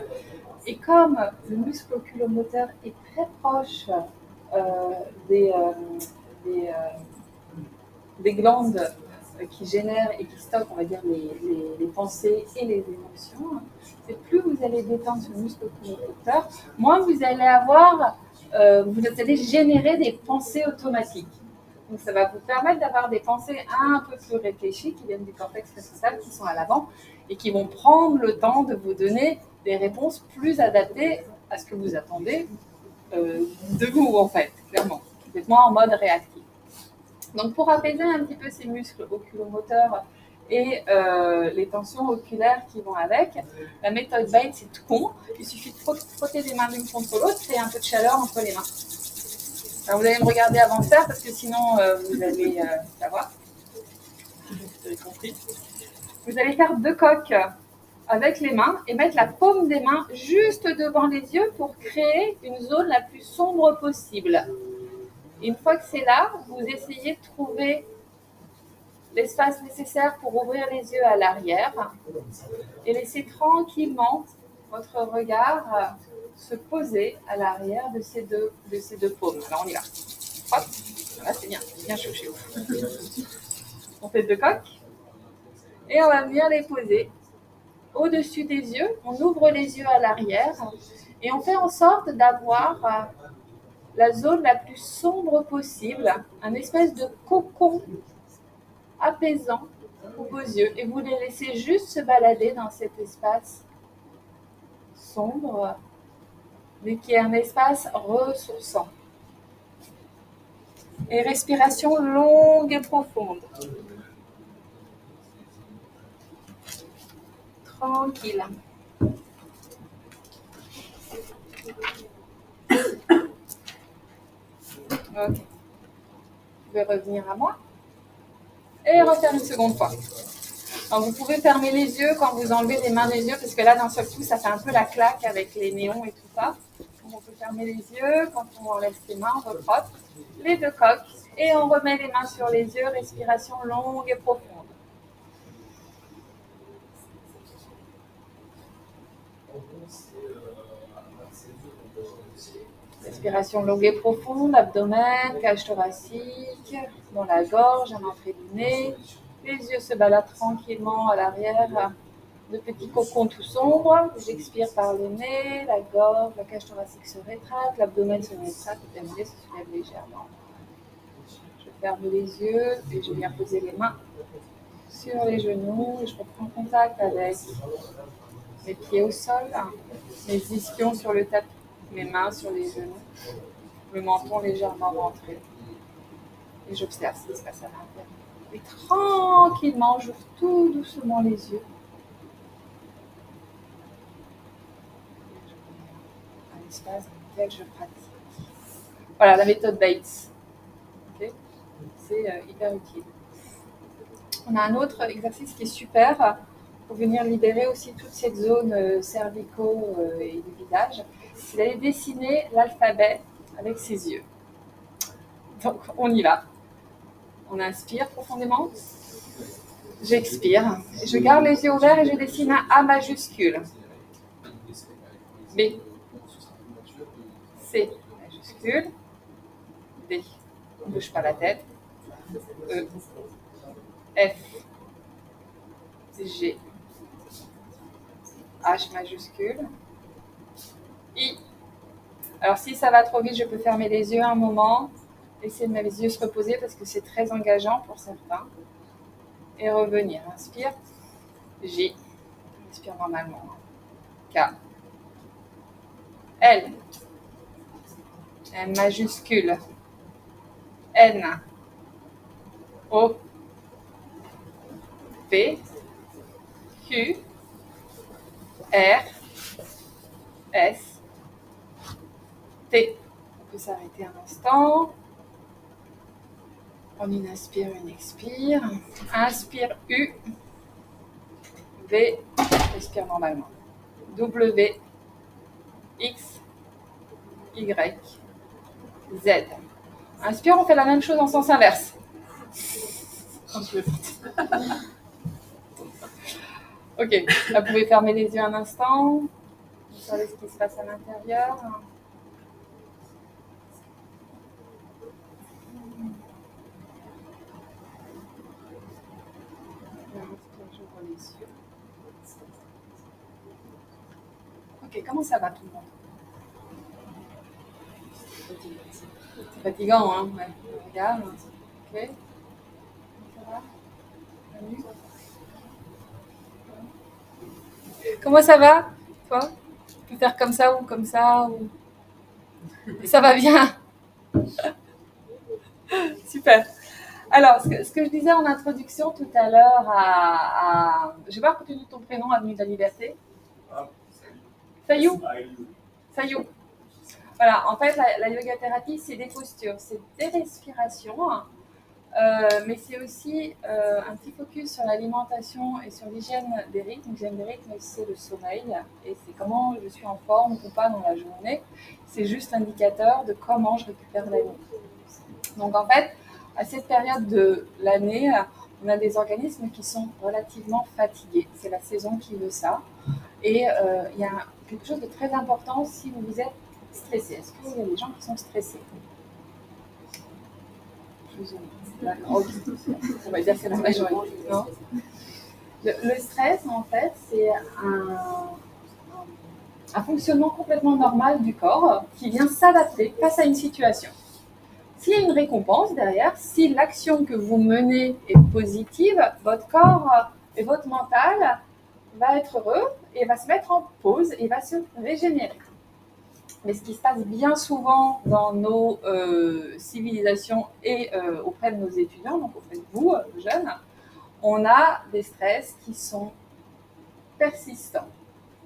Et comme le muscle oculomoteur est très proche des glandes qui génèrent et qui stockent, on va dire, les pensées et les émotions, et plus vous allez détendre ce muscle oculomoteur, moins vous allez générer des pensées automatiques. Donc ça va vous permettre d'avoir des pensées un peu plus réfléchies qui viennent du cortex préfrontal, qui sont à l'avant et qui vont prendre le temps de vous donner des réponses plus adaptées à ce que vous attendez de vous, en fait, clairement. Vous êtes moins en mode réactif. Donc pour apaiser un petit peu ces muscles oculomoteurs et les tensions oculaires qui vont avec, la méthode Bates, c'est tout con. Il suffit de frotter les mains l'une contre l'autre et un peu de chaleur entre les mains. Alors vous allez me regarder avant de faire parce que sinon vous allez savoir. avez compris. Vous allez faire 2 coques avec les mains et mettre la paume des mains juste devant les yeux pour créer une zone la plus sombre possible. Une fois que c'est là, vous essayez de trouver l'espace nécessaire pour ouvrir les yeux à l'arrière et laisser tranquillement votre regard se poser à l'arrière de ces deux paumes. Alors on y va. Hop, là c'est bien chouchou. On fait 2 coques et on va venir les poser au-dessus des yeux. On ouvre les yeux à l'arrière et on fait en sorte d'avoir la zone la plus sombre possible, un espèce de cocon apaisant pour vos yeux. Et vous les laissez juste se balader dans cet espace sombre, mais qui est un espace ressourçant. Et respiration longue et profonde. Tranquille. Ok. Vous pouvez revenir à moi. Et refaire une seconde fois. Alors vous pouvez fermer les yeux quand vous enlevez les mains des yeux, parce que là, d'un seul coup, ça fait un peu la claque avec les néons et tout ça. Donc on peut fermer les yeux. Quand on enlève ses mains, on refrotte les 2 coques. Et on remet les mains sur les yeux. Respiration longue et profonde. Respiration longue et profonde, abdomen, cage thoracique, dans la gorge, à l'entrée du nez. Les yeux se baladent tranquillement à l'arrière de petits cocons tout sombres. J'expire par le nez, la gorge, la cage thoracique se rétracte, l'abdomen se rétracte, le nez se soulève légèrement. Je ferme les yeux et je viens poser les mains sur les genoux et je reprends contact avec mes pieds au sol, mes ischions sur le tapis, mes mains sur les genoux, le menton légèrement rentré. Et j'observe ce qui se passe à l'intérieur. Et tranquillement, j'ouvre tout doucement les yeux. Un espace dans lequel je pratique. Voilà, la méthode Bates. Okay, c'est hyper utile. On a un autre exercice qui est super pour venir libérer aussi toute cette zone cervicaux et du visage. C'est d'aller dessiner l'alphabet avec ses yeux. Donc, on y va. On inspire profondément. J'expire. Je garde les yeux ouverts et je dessine un A majuscule. B. C majuscule. D. On ne bouge pas la tête. E. F. G. H majuscule. I. Alors si ça va trop vite, je peux fermer les yeux un moment, laisser mes yeux se reposer parce que c'est très engageant pour certains. Et revenir. Inspire. J. Inspire normalement. K. L. M majuscule. N. O. P. Q. R. S. T. On peut s'arrêter un instant. On inspire, une expire. Inspire U. V. Respire normalement. W. X. Y. Z. Inspire, on fait la même chose en sens inverse. Ok, là, vous pouvez fermer les yeux un instant. Vous savez ce qui se passe à l'intérieur. J'ouvre les yeux. Ok, comment ça va tout le monde? C'est fatigant, hein? Ouais. Regarde. Ok. Ça va? Comment ça va, toi? Tu peux faire comme ça ou comme ça ou... Ça va bien. Super. Alors, ce que je disais en introduction tout à l'heure je vais pas retenu ton prénom, Avenue de la Liberté. Sayou. Sayou. Voilà, en fait, la yoga thérapie, c'est des postures, c'est des respirations Mais c'est aussi un petit focus sur l'alimentation et sur l'hygiène des rythmes. L'hygiène des rythmes, c'est le sommeil et c'est comment je suis en forme ou pas dans la journée. C'est juste l'indicateur de comment je récupère la nuit. Donc en fait, à cette période de l'année, on a des organismes qui sont relativement fatigués. C'est la saison qui veut ça. Et il y a quelque chose de très important si vous êtes stressé. Est-ce qu'il y a des gens qui sont stressés? D'accord, on va dire que c'est la majorité. Non, le stress, en fait, c'est un fonctionnement complètement normal du corps qui vient s'adapter face à une situation. S'il y a une récompense derrière, si l'action que vous menez est positive, votre corps et votre mental va être heureux et va se mettre en pause et va se régénérer. Mais ce qui se passe bien souvent dans nos civilisations et auprès de nos étudiants, donc auprès de vous, jeunes, on a des stress qui sont persistants.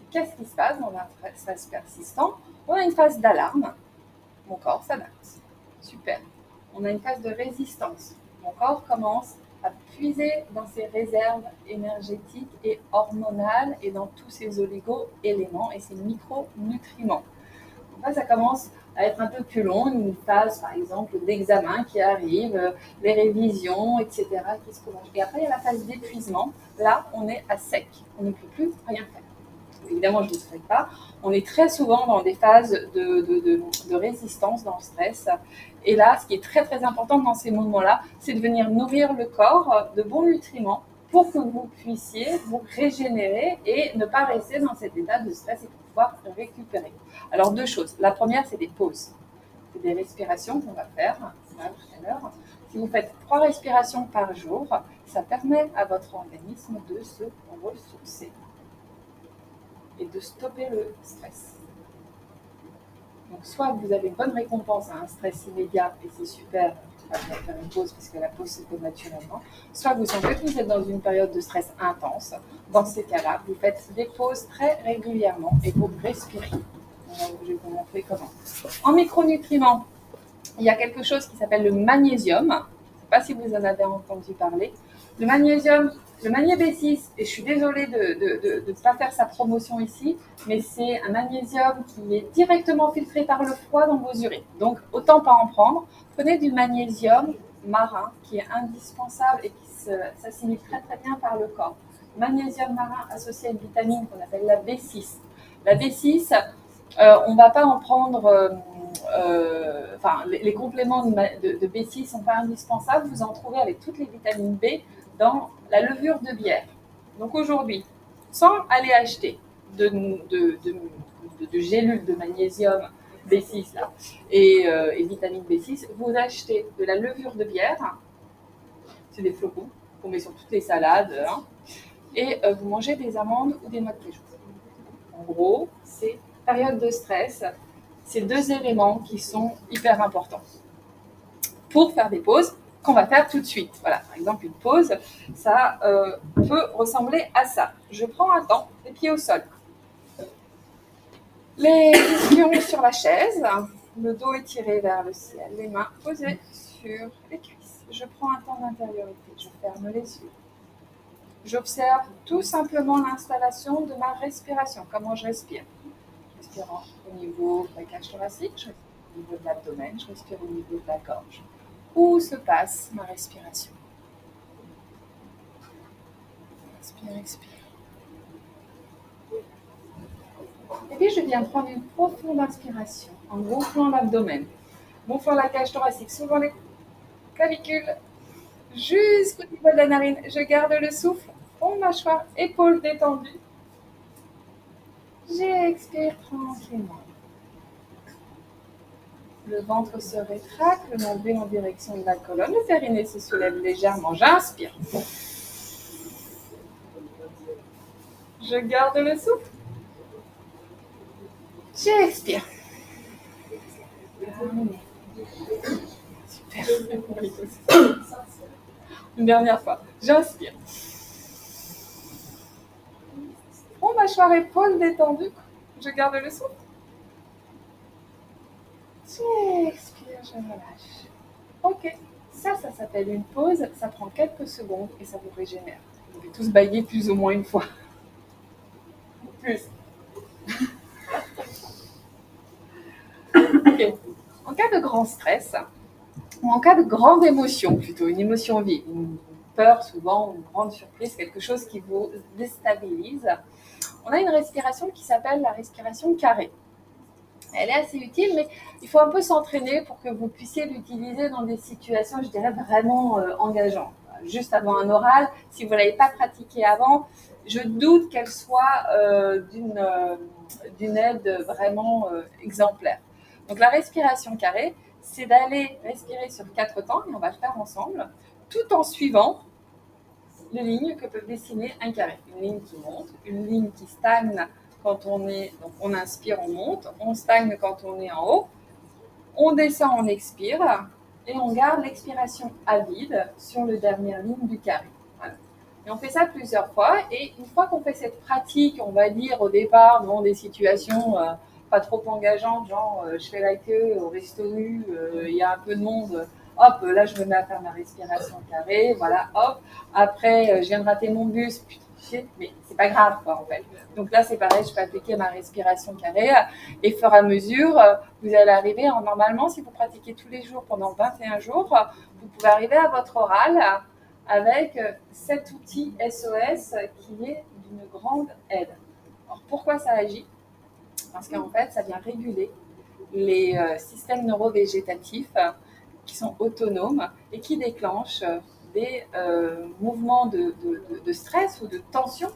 Qu'est-ce qui se passe dans un stress persistant? On a une phase d'alarme, mon corps s'adapte. Super. On a une phase de résistance. Mon corps commence à puiser dans ses réserves énergétiques et hormonales et dans tous ses oligo-éléments et ses micronutriments. Donc là, ça commence à être un peu plus long, une phase par exemple d'examen qui arrive, les révisions, etc. qui se prolongent. Et après, il y a la phase d'épuisement. Là, on est à sec. On ne peut plus rien faire. Évidemment, je ne le souhaite pas. On est très souvent dans des phases de résistance dans le stress. Et là, ce qui est très très important dans ces moments-là, c'est de venir nourrir le corps de bons nutriments pour que vous puissiez vous régénérer et ne pas rester dans cet état de stress et pouvoir récupérer. Alors, deux choses. La première, c'est des pauses. C'est des respirations qu'on va faire tout à l'heure. Si vous faites 3 respirations par jour, ça permet à votre organisme de se ressourcer et de stopper le stress. Donc, soit vous avez une bonne récompense à un stress immédiat et c'est super, on va faire une pause parce que la pause se fait naturellement, soit vous sentez que vous êtes dans une période de stress intense. Dans ces cas-là, vous faites des pauses très régulièrement et vous respirez. Je vais vous montrer comment. En micronutriments, il y a quelque chose qui s'appelle le magnésium. Je ne sais pas si vous en avez entendu parler. Le magnésium, le magné B6, et je suis désolée de ne pas faire sa promotion ici, mais c'est un magnésium qui est directement filtré par le froid dans vos urines. Donc, autant pas en prendre. Prenez du magnésium marin qui est indispensable et qui s'assimile très très bien par le corps. Magnésium marin associé à une vitamine qu'on appelle la B6. La B6, on ne va pas en prendre... les compléments de B6 ne sont pas indispensables. Vous en trouvez avec toutes les vitamines B dans la levure de bière. Donc aujourd'hui, sans aller acheter de gélules de magnésium B6 là, et vitamine B6, vous achetez de la levure de bière, c'est des flocons qu'on met sur toutes les salades, hein, et vous mangez des amandes ou des noix de cajou. En gros, c'est période de stress, ces 2 éléments qui sont hyper importants pour faire des pauses qu'on va faire tout de suite. Voilà, par exemple, une pause, ça peut ressembler à ça. Je prends un temps, les pieds au sol. Les ischions sur la chaise, le dos étiré vers le ciel, les mains posées sur les cuisses. Je prends un temps d'intériorité, je ferme les yeux. J'observe tout simplement l'installation de ma respiration, comment je respire. Je respire au niveau de la cage thoracique, je respire au niveau de l'abdomen, je respire au niveau de la gorge. Où se passe ma respiration? Respire, expire. Et puis je viens prendre une profonde inspiration en gonflant l'abdomen, gonflant la cage thoracique, soulevant les clavicules jusqu'au niveau de la narine. Je garde le souffle, front, mâchoire, épaules détendues. J'expire tranquillement. Le ventre se rétracte, le nombril en direction de la colonne, le périnée se soulève légèrement. J'inspire. Je garde le souffle. J'expire. Super. Une dernière fois. J'inspire. Front, mâchoire, épaules détendues. Je garde le souffle. J'expire, je relâche. Ok, Ça s'appelle une pause, ça prend quelques secondes et ça vous régénère. Vous devez tous bailler plus ou moins une fois. Plus. Okay. En cas de grand stress, ou en cas de grande émotion, plutôt une émotion vive, une peur souvent, une grande surprise, quelque chose qui vous déstabilise, on a une respiration qui s'appelle la respiration carrée. Elle est assez utile, mais il faut un peu s'entraîner pour que vous puissiez l'utiliser dans des situations, je dirais, vraiment engageantes. Juste avant un oral, si vous ne l'avez pas pratiqué avant, je doute qu'elle soit d'une aide vraiment exemplaire. Donc la respiration carrée, c'est d'aller respirer sur 4 temps, et on va le faire ensemble, tout en suivant les lignes que peut dessiner un carré. Une ligne qui monte, une ligne qui stagne quand on est, donc on inspire, on monte, on stagne quand on est en haut, on descend, on expire, et on garde l'expiration à vide sur la dernière ligne du carré. Voilà. Et on fait ça plusieurs fois, et une fois qu'on fait cette pratique, on va dire au départ, dans des situations pas trop engageantes, genre je fais la queue au resto nu, il y a un peu de monde, hop, là je me mets à faire ma respiration carrée, voilà, hop, après je viens de rater mon bus, putain, shit, mais c'est pas grave quoi en fait. Donc là c'est pareil, je peux appliquer ma respiration carrée, et au fur et à mesure, vous allez arriver, normalement si vous pratiquez tous les jours pendant 21 jours, vous pouvez arriver à votre oral avec cet outil SOS qui est d'une grande aide. Alors pourquoi ça agit ? Parce qu'en fait, ça vient réguler les systèmes neurovégétatifs qui sont autonomes et qui déclenchent des mouvements de stress ou de tension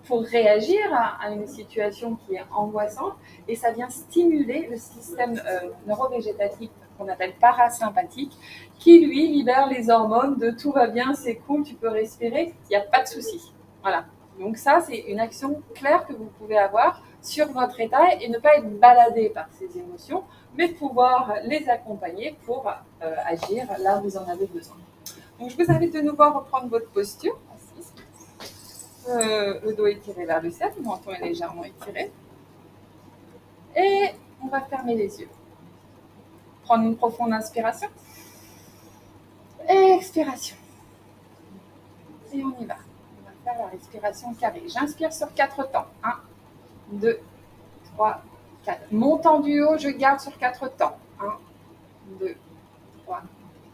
pour réagir à une situation qui est angoissante, et ça vient stimuler le système neurovégétatif qu'on appelle parasympathique, qui lui libère les hormones de tout va bien, c'est cool, tu peux respirer, il n'y a pas de souci. Voilà. Donc ça, c'est une action claire que vous pouvez avoir sur votre état et ne pas être baladé par ces émotions, mais pouvoir les accompagner pour agir là où vous en avez besoin. Donc je vous invite de nouveau à reprendre votre posture. Le dos étiré vers le ciel, le menton est légèrement étiré. Et on va fermer les yeux. Prendre une profonde inspiration. Et expiration. Et on y va. On va faire la respiration carrée. J'inspire sur 4 temps. 1, 2, 3, 4. Montant du haut, je garde sur 4 temps. 1, 2, 3,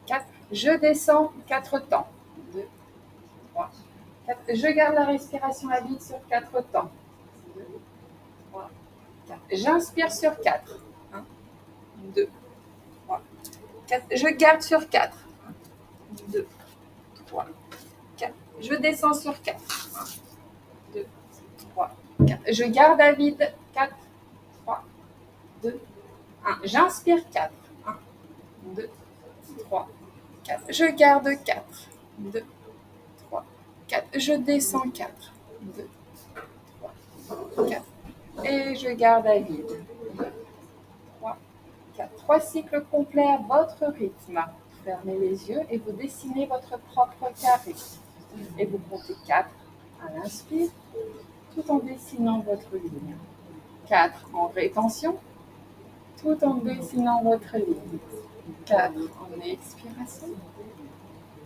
4. Je descends 4 temps. 2, 3, 4. Je garde la respiration à vide sur 4 temps. 2, 3, 4. J'inspire sur 4. 1, 2, 3, 4. Je garde sur 4. 1, 2, 3, 4. Je descends sur 4. 1, 2, 3, 4. Je garde à vide 4, 3, 2, 1. J'inspire 4. 1, 2, 3, 4. Je garde 4. 2, 3, 4. Je descends 4. 2, 3, 4. Et je garde à vide. 2, 3, 4. 3 cycles complets à votre rythme. Fermez les yeux et vous dessinez votre propre carré. Et vous comptez 4 à l'inspire, tout en dessinant votre ligne. 4 en rétention, tout en dessinant votre ligne. 4 en expiration,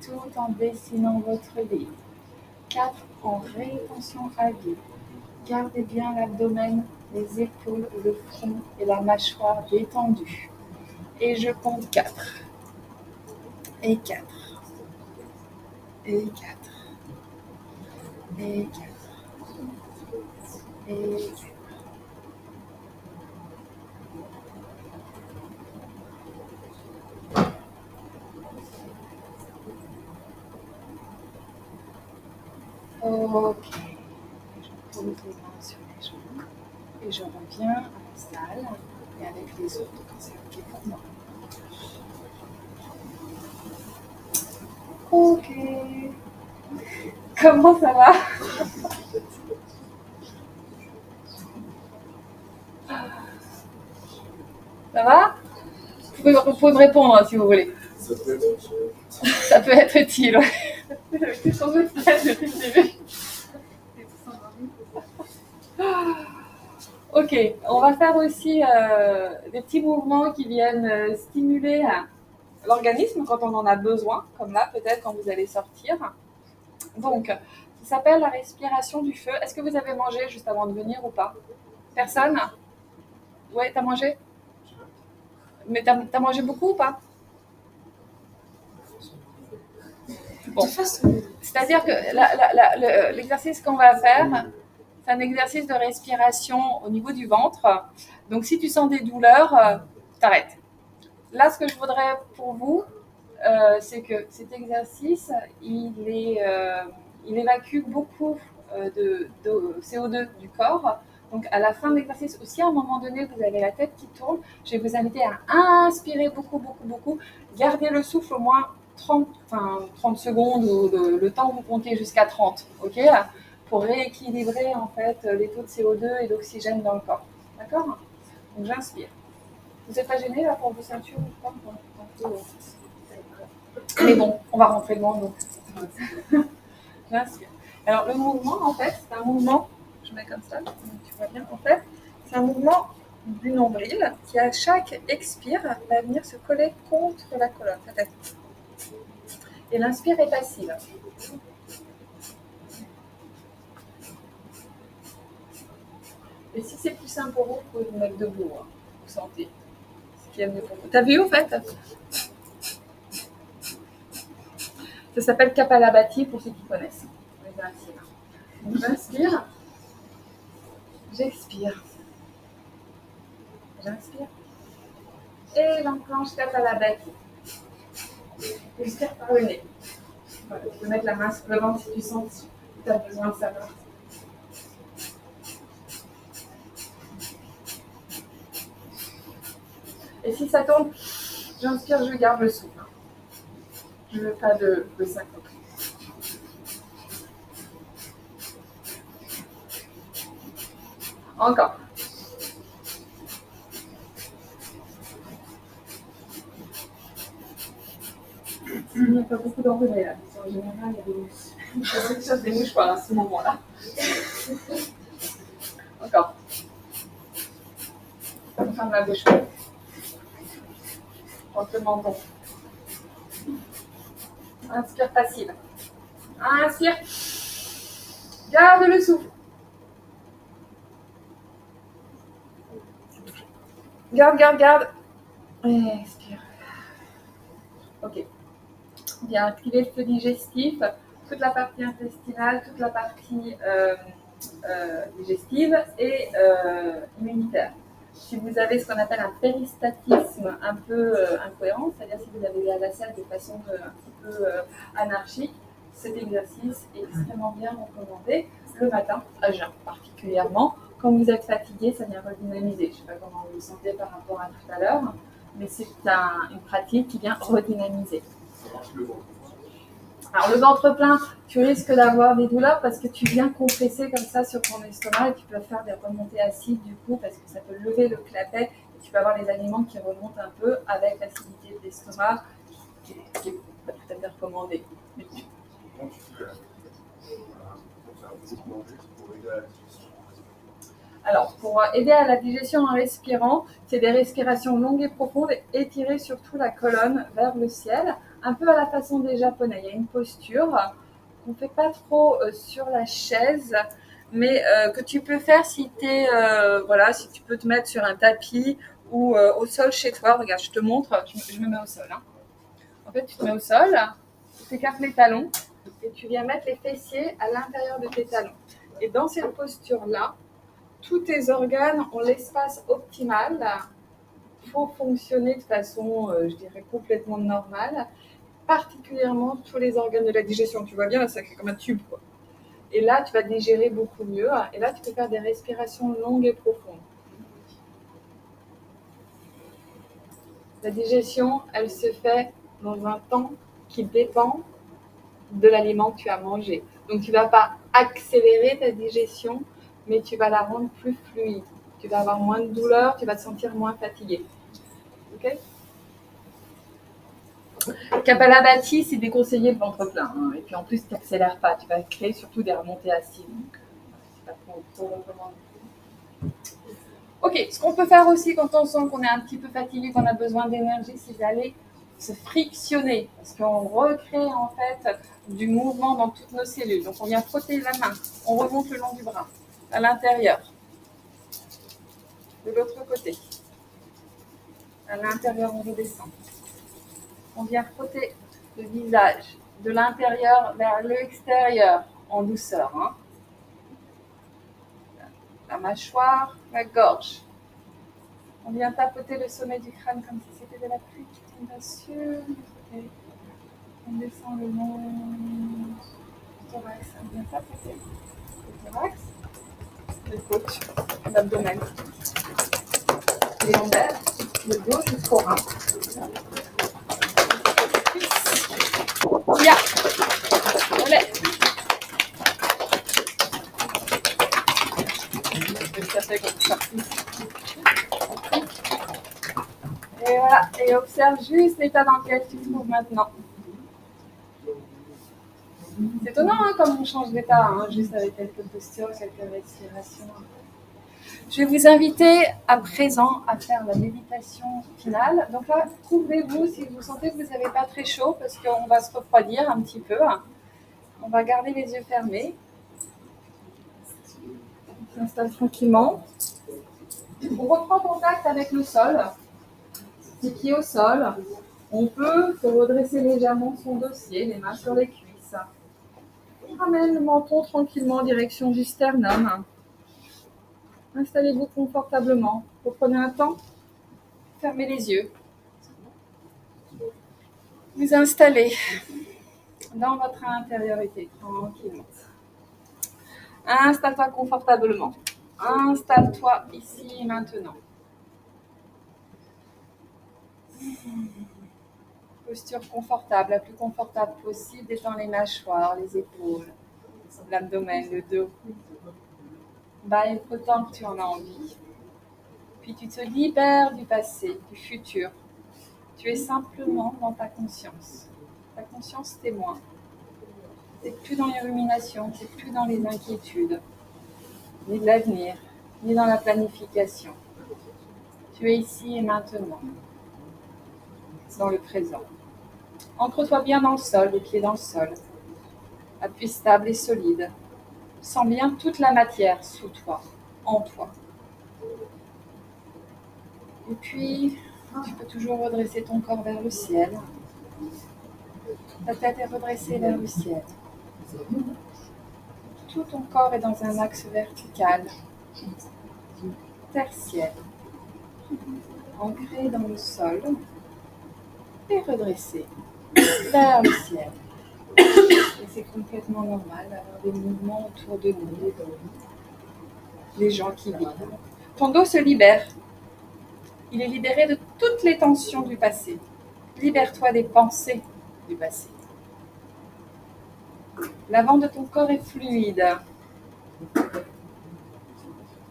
tout en dessinant votre ligne. 4 en rétention à vide. Gardez bien l'abdomen, les épaules, le front et la mâchoire détendus. Et je compte 4. Et 4. Et 4. Et 4. Et 4. Ok. Je pose les mains sur les jambes et je reviens à la salle et avec les autres quand c'est ok pour moi. Ok. Comment ça va? Ça va? Vous pouvez me répondre hein, si vous voulez. Ça peut être utile, ouais. J'avais été changé de place depuis le début. Ok, on va faire aussi des petits mouvements qui viennent stimuler l'organisme quand on en a besoin, comme là peut-être quand vous allez sortir. Donc, ça s'appelle la respiration du feu. Est-ce que vous avez mangé juste avant de venir ou pas? Personne? Ouais, t'as mangé? Mais t'as mangé beaucoup ou pas? Bon. C'est-à-dire que l'exercice qu'on va faire, c'est un exercice de respiration au niveau du ventre. Donc, si tu sens des douleurs, t'arrêtes. Là, ce que je voudrais pour vous, c'est que cet exercice, il évacue beaucoup de CO2 du corps. Donc, à la fin de l'exercice, aussi à un moment donné, vous avez la tête qui tourne. Je vais vous inviter à inspirer beaucoup, beaucoup, beaucoup. Gardez le souffle au moins 30 secondes ou le temps où vous comptez jusqu'à 30, ok? Pour rééquilibrer en fait les taux de CO2 et d'oxygène dans le corps. D'accord? Donc, j'inspire. Vous n'êtes pas gêné là pour vos ceintures ou pas? Mais bon, on va rentrer dedans donc. J'inspire. Alors le mouvement, en fait, c'est un mouvement, je mets comme ça, tu vois bien, en fait, c'est un mouvement du nombril qui à chaque expire va venir se coller contre la colonne, ta tête. Et l'inspire est passive. Et si c'est plus simple pour vous, vous pouvez vous mettre debout, hein, vous sentez ce qui est mieux pour vous. T'as vu, au fait? Ça s'appelle Kapalabhati pour ceux qui connaissent. Donc j'inspire, j'expire. J'inspire. Et j'enclenche Kapalabhati. J'expire par le nez. Voilà, tu peux mettre la main sur le ventre si tu sens que tu as besoin de ça. Et si ça tombe, j'inspire, je garde le souffle. Je ne veux pas de syncope. Encore. Il n'y a pas beaucoup d'enrhumés là. En général, il y a quelque chose des mouchoirs à ce moment-là. Encore. Ferme la bouche. Porte le menton. Inspire facile. Inspire. Garde le souffle. Garde. Expire. Ok. Bien activer le feu digestif, toute la partie intestinale, toute la partie digestive et immunitaire. Si vous avez ce qu'on appelle un péristatisme un peu incohérent, c'est-à-dire si vous avez la selle de façon un petit peu anarchique, cet exercice est extrêmement bien recommandé le matin, à jeun particulièrement. Quand vous êtes fatigué, ça vient redynamiser. Je ne sais pas comment vous le sentez par rapport à tout à l'heure, mais c'est une pratique qui vient redynamiser. Alors le ventre plein, tu risques d'avoir des douleurs parce que tu viens compresser comme ça sur ton estomac et tu peux faire des remontées acides du coup parce que ça peut lever le clapet et tu peux avoir les aliments qui remontent un peu avec l'acidité de l'estomac qui est pas tout à fait recommandée. Alors, pour aider à la digestion en respirant, c'est des respirations longues et profondes, étirer surtout la colonne vers le ciel, un peu à la façon des Japonais. Il y a une posture qu'on ne fait pas trop sur la chaise, mais que tu peux faire si si tu peux te mettre sur un tapis ou au sol chez toi. Regarde, je te montre, je me mets au sol. Hein. En fait, tu te mets au sol, tu écartes les talons et tu viens mettre les fessiers à l'intérieur de tes talons. Et dans cette posture-là, tous tes organes ont l'espace optimal pour fonctionner de façon, je dirais, complètement normale, particulièrement tous les organes de la digestion. Tu vois bien, là, ça fait comme un tube, quoi. Et là, tu vas digérer beaucoup mieux. Et là, tu peux faire des respirations longues et profondes. La digestion, elle se fait dans un temps qui dépend de l'aliment que tu as mangé. Donc, tu ne vas pas accélérer ta digestion, mais tu vas la rendre plus fluide. Tu vas avoir moins de douleur, tu vas te sentir moins fatigué. Ok? Kapalabhati, c'est déconseillé le ventre plein. Hein. Et puis en plus, tu n'accélères pas. Tu vas créer surtout des remontées acides. Donc, c'est pas trop recommandé. Ok, ce qu'on peut faire aussi quand on sent qu'on est un petit peu fatigué, qu'on a besoin d'énergie, c'est d'aller se frictionner, parce qu'on recrée en fait du mouvement dans toutes nos cellules. Donc on vient frotter la main, on remonte le long du bras, à l'intérieur, de l'autre côté, à l'intérieur on redescend. On vient frotter le visage de l'intérieur vers l'extérieur en douceur. Hein. La mâchoire, la gorge. On vient tapoter le sommet du crâne comme si c'était de la pluie qui tombe dessus. Et on descend le long du thorax. On vient tapoter le thorax, le côte, l'abdomen, les lombaires, le dos jusqu'au rein. Ya, allez. Et voilà, et observe juste l'état dans lequel tu te trouves maintenant. C'est étonnant hein, comme on change d'état, hein, juste avec quelques postures, quelques respirations. Je vais vous inviter à présent à faire la méditation finale. Donc là, couvrez-vous si vous sentez que vous n'avez pas très chaud parce qu'on va se refroidir un petit peu. On va garder les yeux fermés. On s'installe tranquillement. On reprend contact avec le sol. Les pieds au sol. On peut se redresser légèrement son dossier, les mains sur les cuisses. On ramène le menton tranquillement en direction du sternum. Installez-vous confortablement. Vous prenez un temps. Fermez les yeux. Vous installez dans votre intériorité, tranquillement. Installe-toi confortablement. Installe-toi ici et maintenant. Posture confortable, la plus confortable possible. Détends les mâchoires, les épaules, l'abdomen, le dos. Baille autant que tu en as envie. Puis tu te libères du passé, du futur. Tu es simplement dans ta conscience. Ta conscience témoin. Tu n'es plus dans les ruminations, tu n'es plus dans les inquiétudes, ni de l'avenir, ni dans la planification. Tu es ici et maintenant, dans le présent. Ancre-toi bien dans le sol, les pieds dans le sol. Appui stable et solide. Sens bien toute la matière sous toi, en toi. Et puis, tu peux toujours redresser ton corps vers le ciel. Ta tête est redressée vers le ciel. Tout ton corps est dans un axe vertical, terre-ciel, ancré dans le sol et redressé vers le ciel. Et c'est complètement normal d'avoir des mouvements autour de nous, les gens qui vivent. Ton dos se libère. Il est libéré de toutes les tensions du passé. Libère-toi des pensées du passé. L'avant de ton corps est fluide.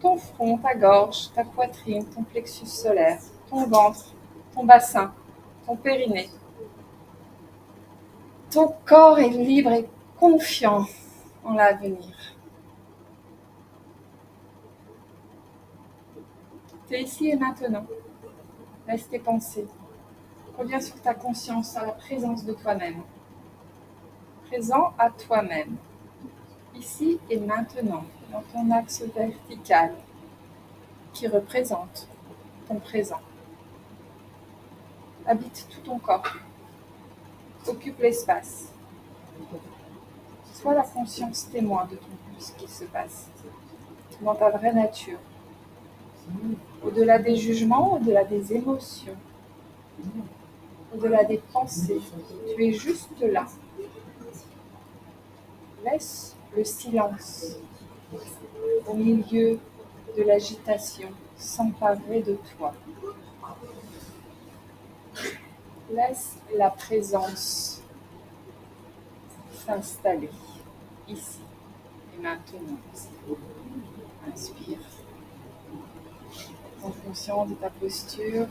Ton front, ta gorge, ta poitrine, ton plexus solaire, ton ventre, ton bassin, ton périnée. Ton corps est libre et confiant en l'avenir. Tu es ici et maintenant. Laisse tes pensées. Reviens sur ta conscience, à la présence de toi-même. Présent à toi-même. Ici et maintenant, dans ton axe vertical qui représente ton présent. Habite tout ton corps. Occupe l'espace. Sois la conscience témoin de tout ce qui se passe dans ta vraie nature. Au-delà des jugements, au-delà des émotions, au-delà des pensées, tu es juste là. Laisse le silence au milieu de l'agitation s'emparer de toi. Laisse la présence s'installer ici et maintenant. Inspire. En conscient de ta posture,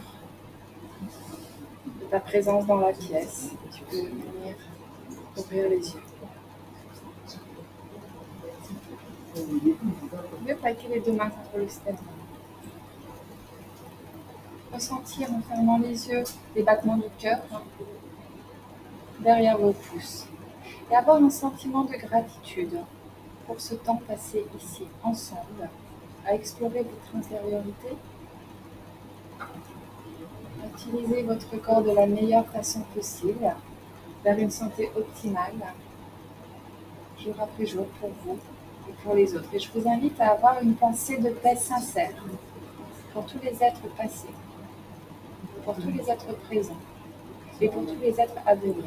de ta présence dans la pièce, tu peux venir ouvrir les yeux. Mieux plaquer les deux mains contre le sternum. ressentir en fermant les yeux les battements du cœur derrière vos pouces et avoir un sentiment de gratitude pour ce temps passé ici, ensemble, à explorer votre intériorité, à utiliser votre corps de la meilleure façon possible, vers une santé optimale, jour après jour pour vous et pour les autres. Et je vous invite à avoir une pensée de paix sincère pour tous les êtres passés, pour tous les êtres présents et pour tous les êtres à venir.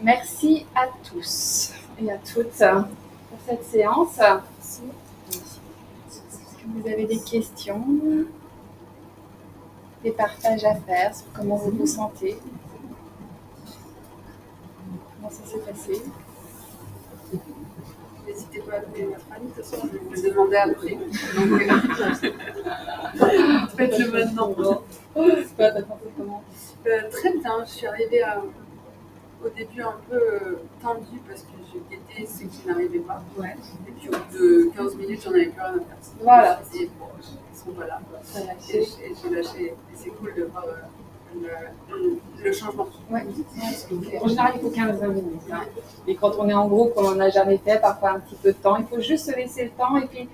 Merci à tous et à toutes pour cette séance. Est-ce que vous avez des questions, des partages à faire sur comment vous vous sentez? Comment ça s'est passé? N'hésitez pas à donner votre avis, de toute façon, je vais vous le demander après. Donc, faites-le maintenant. C'est quoi, t'as pensé comment? Très bien, je suis arrivée au début un peu tendue parce que je guettais ce qui n'arrivait pas. Ouais. Et puis au bout de 15 minutes, j'en avais plus rien à faire. Voilà. Et bon, ils sont pas là. Ça l'a Et fait. j'ai lâché. Et c'est cool de voir le changement. Ouais. En général, il faut 15-20 minutes. Hein. Et quand on est en groupe, on n'en a jamais fait, parfois un petit peu de temps. Il faut juste se laisser le temps et puis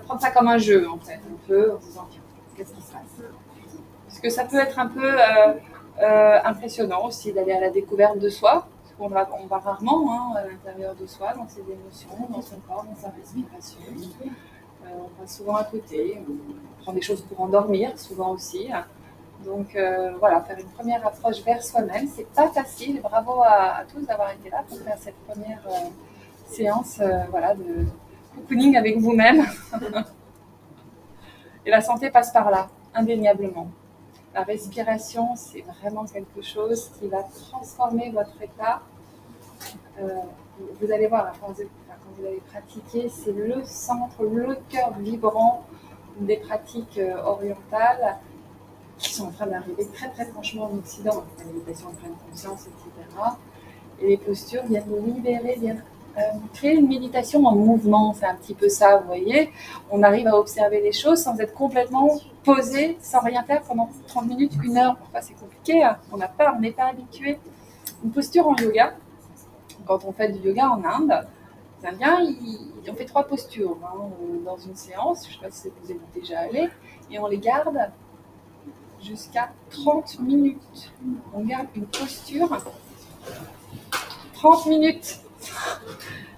prendre ça comme un jeu, en fait. Un peu en se disant, tiens, qu'est-ce qui se passe? Parce que ça peut être un peu impressionnant aussi d'aller à la découverte de soi. Parce qu'on va rarement à l'intérieur de soi, dans ses émotions, dans son corps, dans sa respiration. On va souvent à côté. On prend des choses pour endormir, souvent aussi. Donc voilà, faire une première approche vers soi-même, c'est pas facile. Bravo à tous d'avoir été là pour faire cette première séance de cocooning avec vous-même. Et la santé passe par là, indéniablement. La respiration, c'est vraiment quelque chose qui va transformer votre état. Vous allez voir, quand vous allez pratiquer, c'est le centre, le cœur vibrant des pratiques orientales qui sont en train d'arriver très très franchement en Occident, la méditation de pleine conscience, etc. Et les postures viennent libérer, viennent créer une méditation en mouvement, c'est un petit peu ça, vous voyez. On arrive à observer les choses sans être complètement posé, sans rien faire pendant 30 minutes, 1 heure. Parfois c'est compliqué, hein. On a peur, on n'est pas habitué. Une posture en yoga, quand on fait du yoga en Inde, les Indiens, on fait 3 postures dans une séance, je ne sais pas si vous êtes déjà allé, et on les garde jusqu'à 30 minutes. On garde une posture 30 minutes.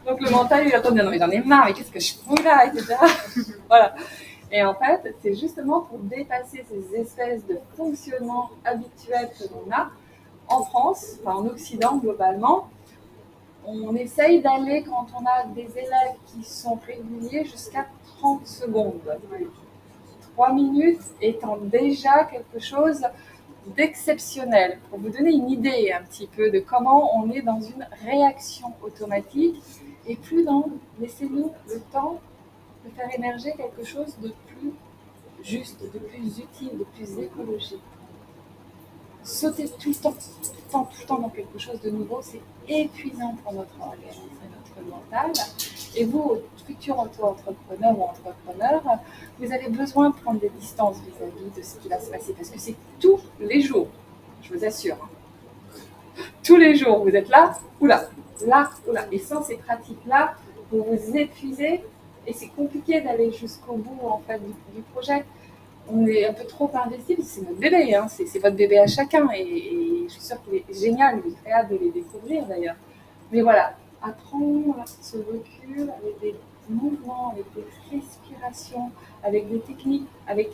Donc le mental, il attend, non mais j'en ai marre, mais qu'est-ce que je fous là, etc. Voilà. Et en fait, c'est justement pour dépasser ces espèces de fonctionnements habituels que l'on a en France, en Occident globalement. On essaye d'aller, quand on a des élèves qui sont réguliers, jusqu'à 30 secondes. 3 minutes étant déjà quelque chose d'exceptionnel. Pour vous donner une idée un petit peu de comment on est dans une réaction automatique et plus dans laissez-nous le temps de faire émerger quelque chose de plus juste, de plus utile, de plus écologique. Sauter tout le temps dans quelque chose de nouveau, c'est épuisant pour notre organisme et notre mental. Et vous, futurs auto-entrepreneurs ou entrepreneurs, vous avez besoin de prendre des distances vis-à-vis de ce qui va se passer, parce que c'est tous les jours, je vous assure. Tous les jours, vous êtes là ou là. Et sans ces pratiques-là, vous vous épuisez et c'est compliqué d'aller jusqu'au bout en fait, du projet. On est un peu trop investi, c'est notre bébé, hein. C'est votre bébé à chacun et je suis sûre qu'il est génial, j'ai hâte de les découvrir d'ailleurs. Mais voilà, apprendre ce recul avec des mouvements, avec des respirations, avec des techniques, avec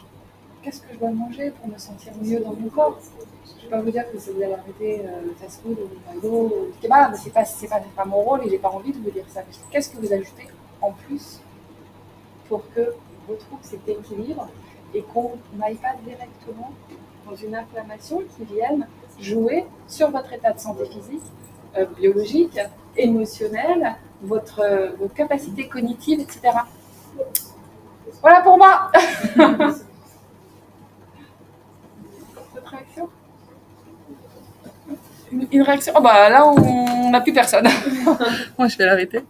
qu'est-ce que je dois manger pour me sentir mieux dans mon corps. Je ne vais pas vous dire que vous allez arrêter le fast-food ou le McDo ou le kebab, c'est pas mon rôle et j'ai pas envie de vous dire ça. Mais qu'est-ce que vous ajoutez en plus pour que vous retrouviez cet équilibre et qu'on n'aille pas directement dans une inflammation qui vienne jouer sur votre état de santé physique, biologique, émotionnel, votre capacité cognitive, etc. Voilà pour moi. Votre réaction ? Une réaction ? Oh bah là, on n'a plus personne. Moi, je vais l'arrêter.